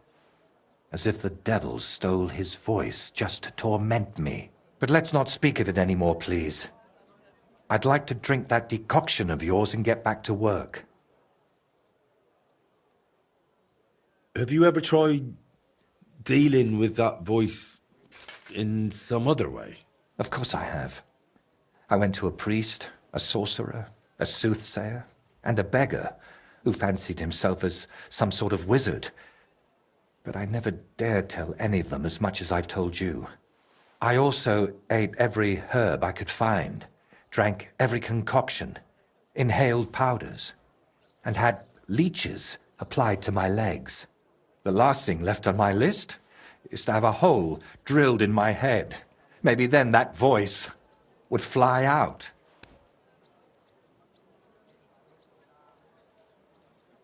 As if the devil stole his voice just to torment me. But let's not speak of it anymore, please. I'd like to drink that decoction of yours and get back to work. Have you ever tried dealing with that voice in some other way? Of course I have. I went to a priest, a sorcerer, a soothsayer, and a beggar who fancied himself as some sort of wizard. But I never dared tell any of them as much as I've told you. I also ate every herb I could find, drank every concoction, inhaled powders, and had leeches applied to my legs. The last thing left on my list is to have a hole drilled in my head. Maybe then that voice would fly out.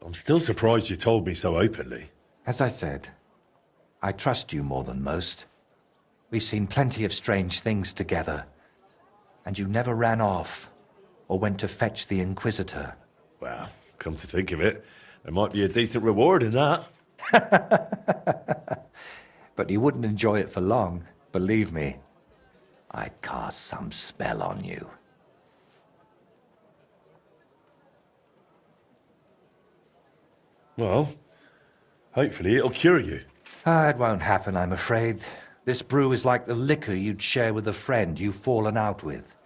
I'm still surprised you told me so openly. As I said, I trust you more than most. We've seen plenty of strange things together, and you never ran off or went to fetch the Inquisitor. Well, come to think of it, there might be a decent reward in that. But you wouldn't enjoy it for long, believe me. I'd cast some spell on you. Well, hopefully it'll cure you. It won't happen, I'm afraid. This brew is like the liquor you'd share with a friend you've fallen out with.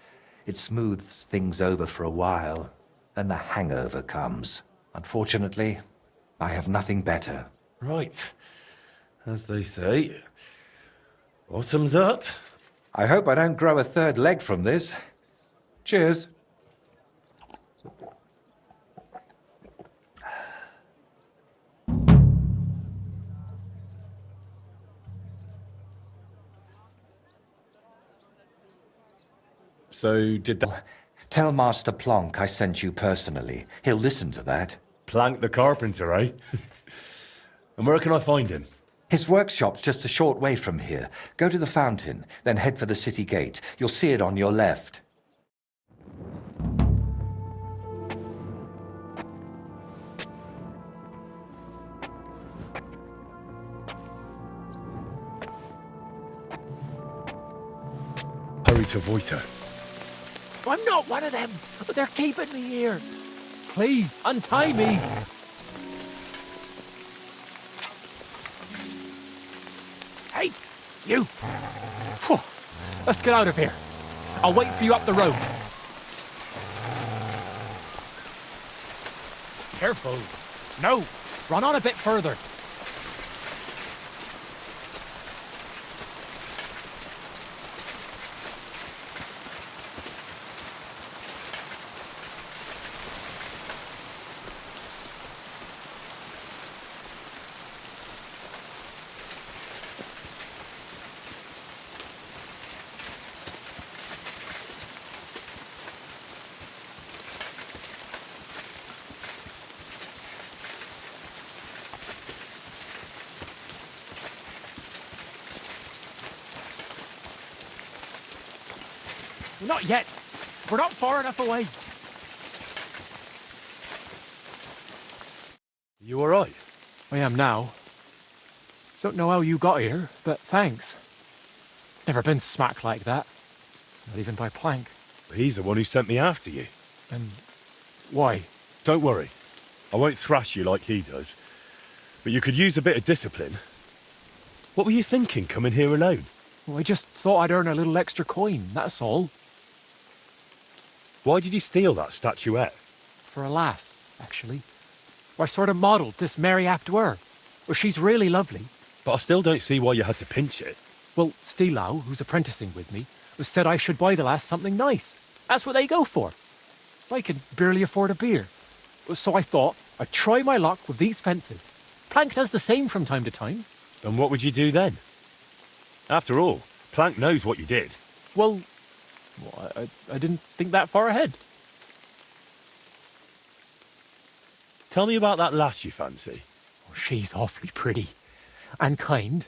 It smooths things over for a while, then the hangover comes. Unfortunately, I have nothing better. Right. As they say, bottoms up. I hope I don't grow a third leg from this. Cheers. So, did that... Tell Master Plonk I sent you personally. He'll listen to that. Plank the carpenter, eh? And where can I find him? His workshop's just a short way from here. Go to the fountain, then head for the city gate. You'll see it on your left. Hurry to Voita. I'm not one of them, but they're keeping me here. Please, untie me. Hey, you. Phew. Let's get out of here. I'll wait for you up the road. Careful. No, run on a bit further. Not yet. We're not far enough away. You all right? I am now. Don't know how you got here, but thanks. Never been smacked like that. Not even by Plank. He's the one who sent me after you. And why? Don't worry. I won't thrash you like he does. But you could use a bit of discipline. What were you thinking, coming here alone? Well, I just thought I'd earn a little extra coin, that's all. Why did you steal that statuette? For a lass, actually. I sort of modelled this Mary after her. Well, she's really lovely. But I still don't see why you had to pinch it. Well, Stilau, who's apprenticing with me, said I should buy the lass something nice. That's what they go for. I can barely afford a beer. So I thought I'd try my luck with these fences. Plank does the same from time to time. And what would you do then? After all, Plank knows what you did. Well, I didn't think that far ahead. Tell me about that lass you fancy. She's awfully pretty and kind,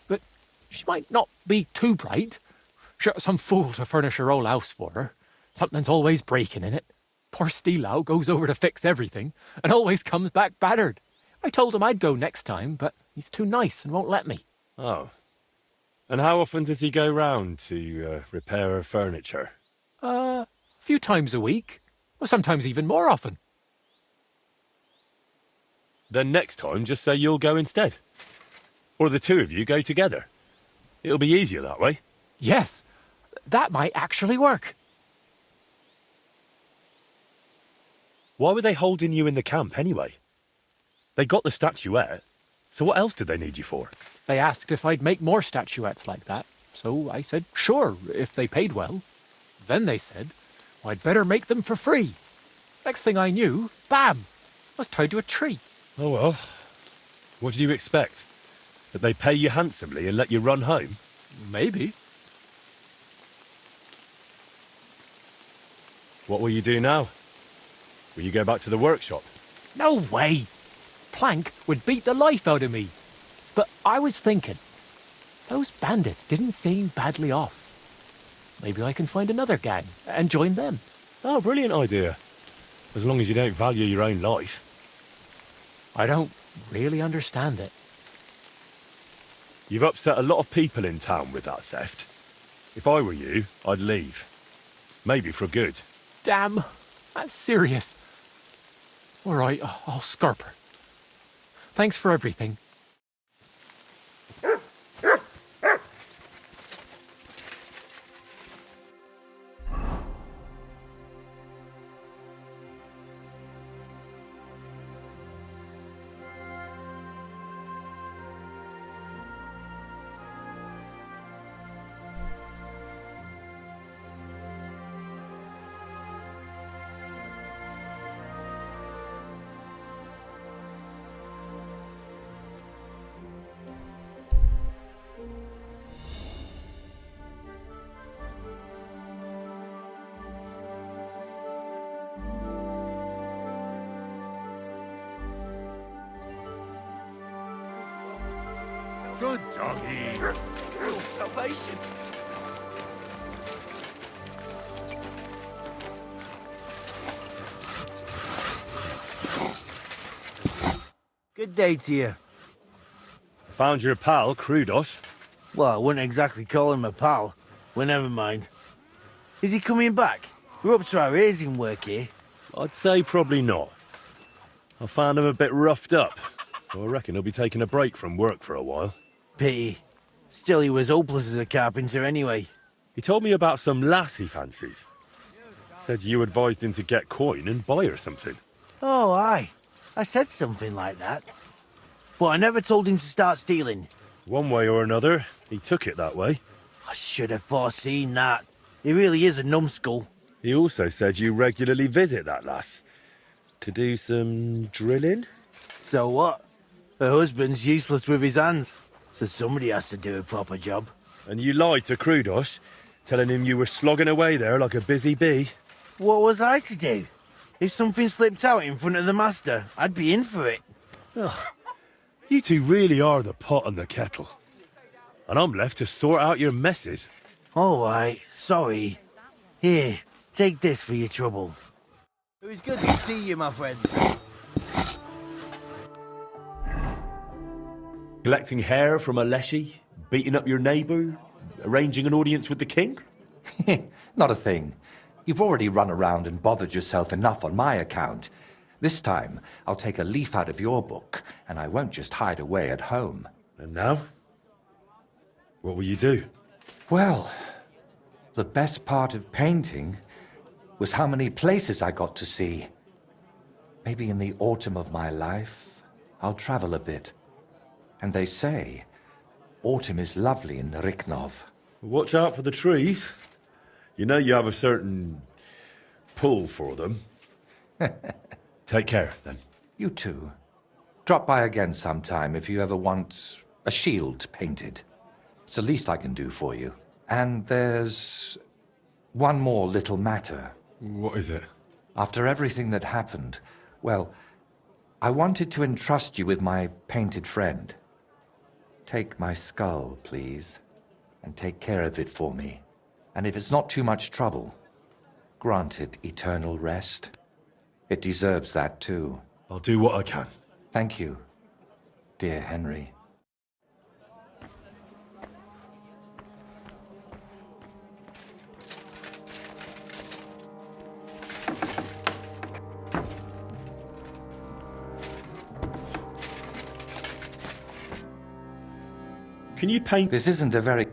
but she might not be too bright. Sure, some fool to furnish her whole house for her. Something's always breaking in it. Poor Stilau goes over to fix everything and always comes back battered. I told him I'd go next time, but he's too nice and won't let me. Oh. And how often does he go round to repair her furniture? A few times a week, or sometimes even more often. Then next time, just say you'll go instead. Or the two of you go together. It'll be easier that way. Yes, that might actually work. Why were they holding you in the camp anyway? They got the statuette, so what else did they need you for? They asked if I'd make more statuettes like that, so I said sure, if they paid well. Then they said I'd better make them for free. Next thing I knew, bam, I was tied to a tree. Oh well, what did you expect? That they pay you handsomely and let you run home? Maybe. What will you do now? Will you go back to the workshop? No way! Plank would beat the life out of me. But I was thinking, those bandits didn't seem badly off. Maybe I can find another gang and join them. Oh, brilliant idea. As long as you don't value your own life. I don't really understand it. You've upset a lot of people in town with that theft. If I were you, I'd leave. Maybe for good. Damn, that's serious. All right, I'll scarp her. Thanks for everything. Good doggy. Salvation. Good day to you. Found your pal, Krudos. Well, I wouldn't exactly call him a pal. Well, never mind. Is he coming back? We're up to our ears in work here. I'd say probably not. I found him a bit roughed up, so I reckon he'll be taking a break from work for a while. Pity. Still, he was hopeless as a carpenter anyway. He told me about some lass he fancies. Said you advised him to get coin and buy her something. Oh, aye. I said something like that. But I never told him to start stealing. One way or another, he took it that way. I should have foreseen that. He really is a numbskull. He also said you regularly visit that lass. To do some drilling? So what? Her husband's useless with his hands. So somebody has to do a proper job. And you lied to Krudos, telling him you were slogging away there like a busy bee. What was I to do? If something slipped out in front of the master, I'd be in for it. Ugh. You two really are the pot and the kettle. And I'm left to sort out your messes. All right, sorry. Here, take this for your trouble. It was good to see you, my friend. Collecting hair from a leshy, beating up your neighbour, arranging an audience with the king? Not a thing. You've already run around and bothered yourself enough on my account. This time, I'll take a leaf out of your book, and I won't just hide away at home. And now? What will you do? Well, the best part of painting was how many places I got to see. Maybe in the autumn of my life, I'll travel a bit. And they say autumn is lovely in Riknov. Watch out for the trees. You know you have a certain pull for them. Take care, then. You too. Drop by again sometime if you ever want a shield painted. It's the least I can do for you. And there's one more little matter. What is it? After everything that happened, well, I wanted to entrust you with my painted friend. Take my skull, please, and take care of it for me. And if it's not too much trouble, grant it eternal rest. It deserves that too. I'll do what I can. Thank you, dear Henry. Can you paint? This isn't a very...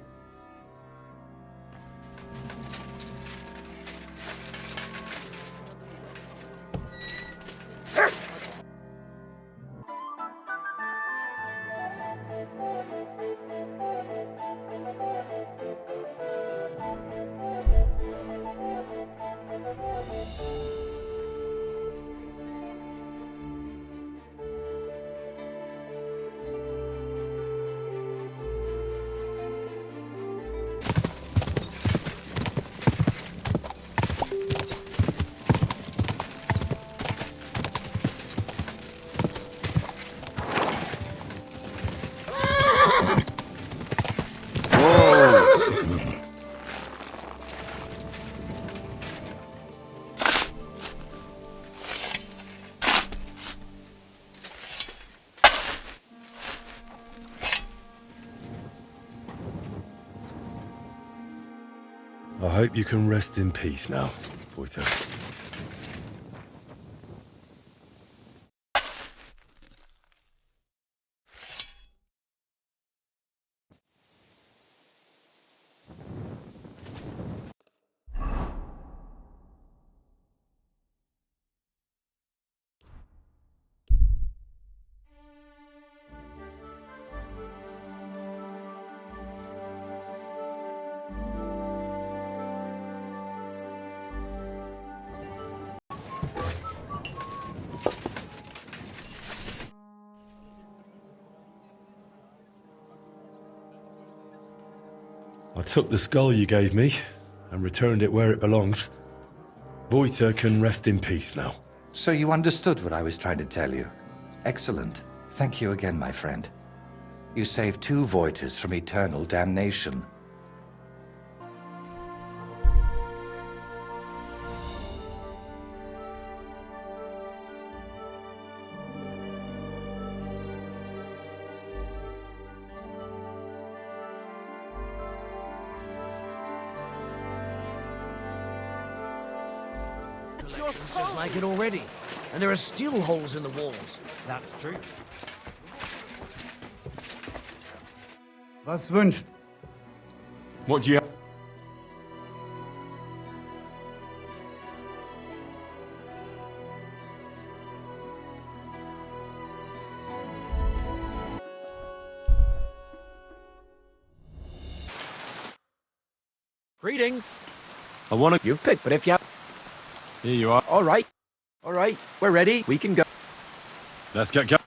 I hope you can rest in peace now, Boyta. I took the skull you gave me and returned it where it belongs. Boyta can rest in peace now. So you understood what I was trying to tell you. Excellent. Thank you again, my friend. You saved 2 Voiters from eternal damnation. Just like it already. And there are still holes in the walls. That's true. Was wünscht? What do you have? Greetings. I want to... You pick, but if you... Here you are. All right. All right. We're ready. We can go. Let's get going.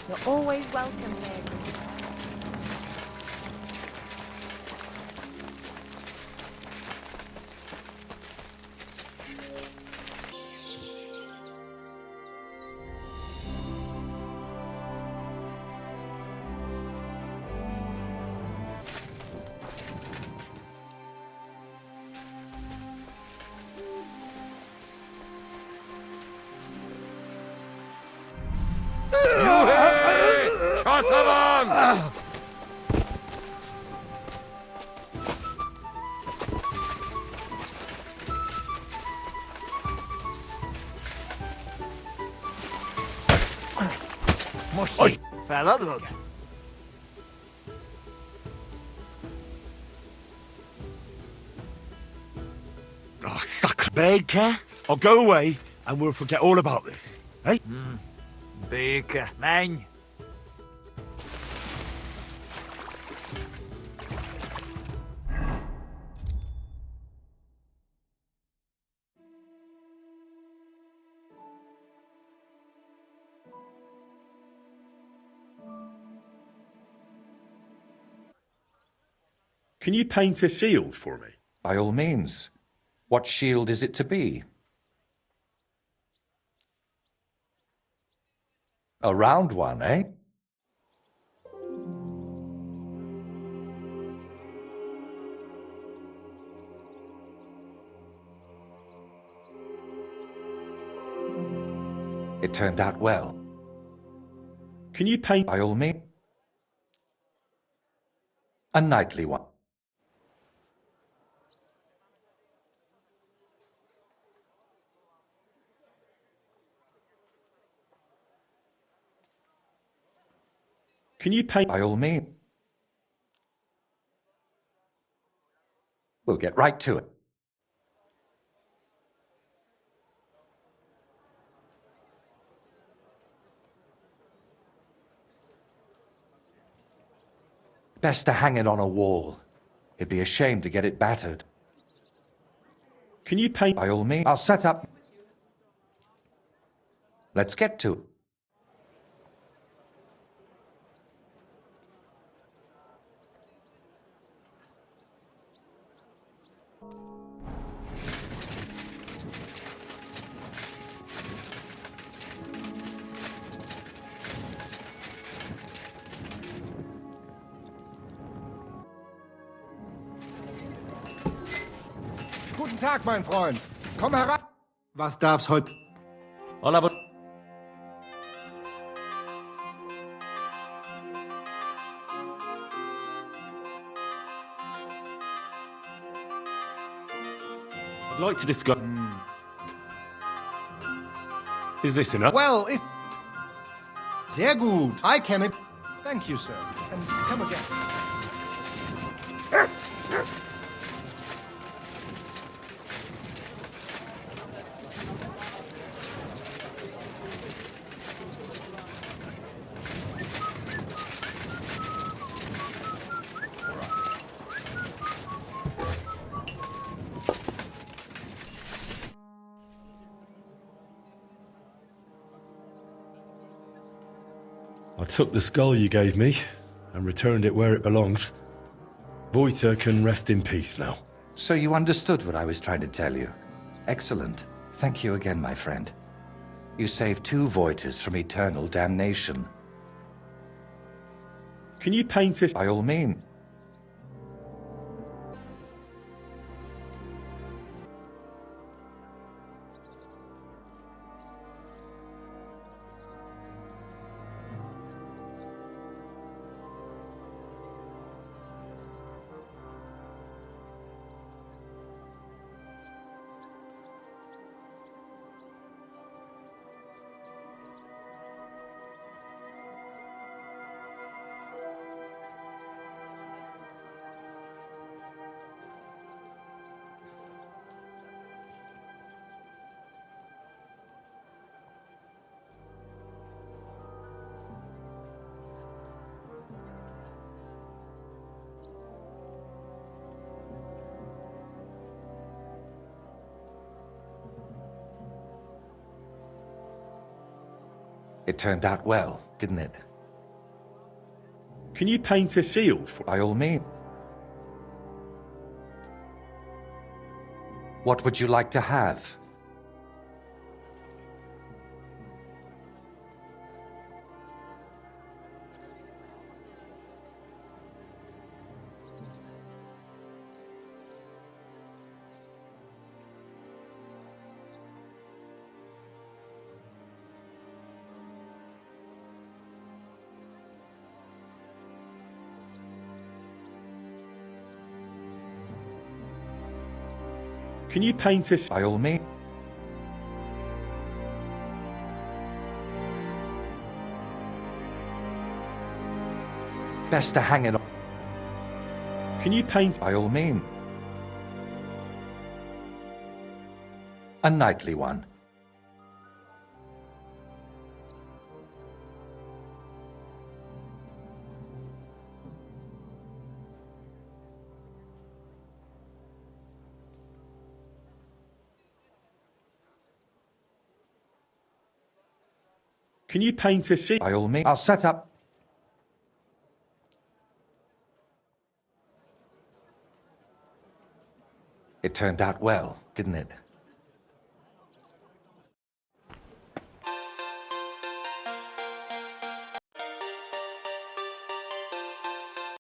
You're always welcome here. Otterman! Mushy fella, good. Oh, sucker. Baker, I'll go away and we'll forget all about this. Hey? Baker, man. Can you paint a shield for me? By all means. What shield is it to be? A round one, eh? It turned out well. Can you paint... By all means. A knightly one. Can you paint... By all means. We'll get right to it. Best to hang it on a wall. It'd be a shame to get it battered. Can you paint... By all means. I'll set up. Let's get to it. Guten Tag, mein Freund. Komm heran. Was darf's heute? Hola, I'd like to discuss... Is this enough? Well, if... Sehr gut. I can it. Thank you, sir. And come again. I took the skull you gave me and returned it where it belongs. Voiter can rest in peace now. So you understood what I was trying to tell you. Excellent. Thank you again, my friend. You saved 2 Voiters from eternal damnation. Can you paint it? By all means. It turned out well, didn't it? Can you paint a shield for... By all means. What would you like to have? Can you paint us? By all means. Best to hang it on. Can you paint? By all means. A knightly one. Can you paint a sheep? By all means. I'll set up. It turned out well, didn't it?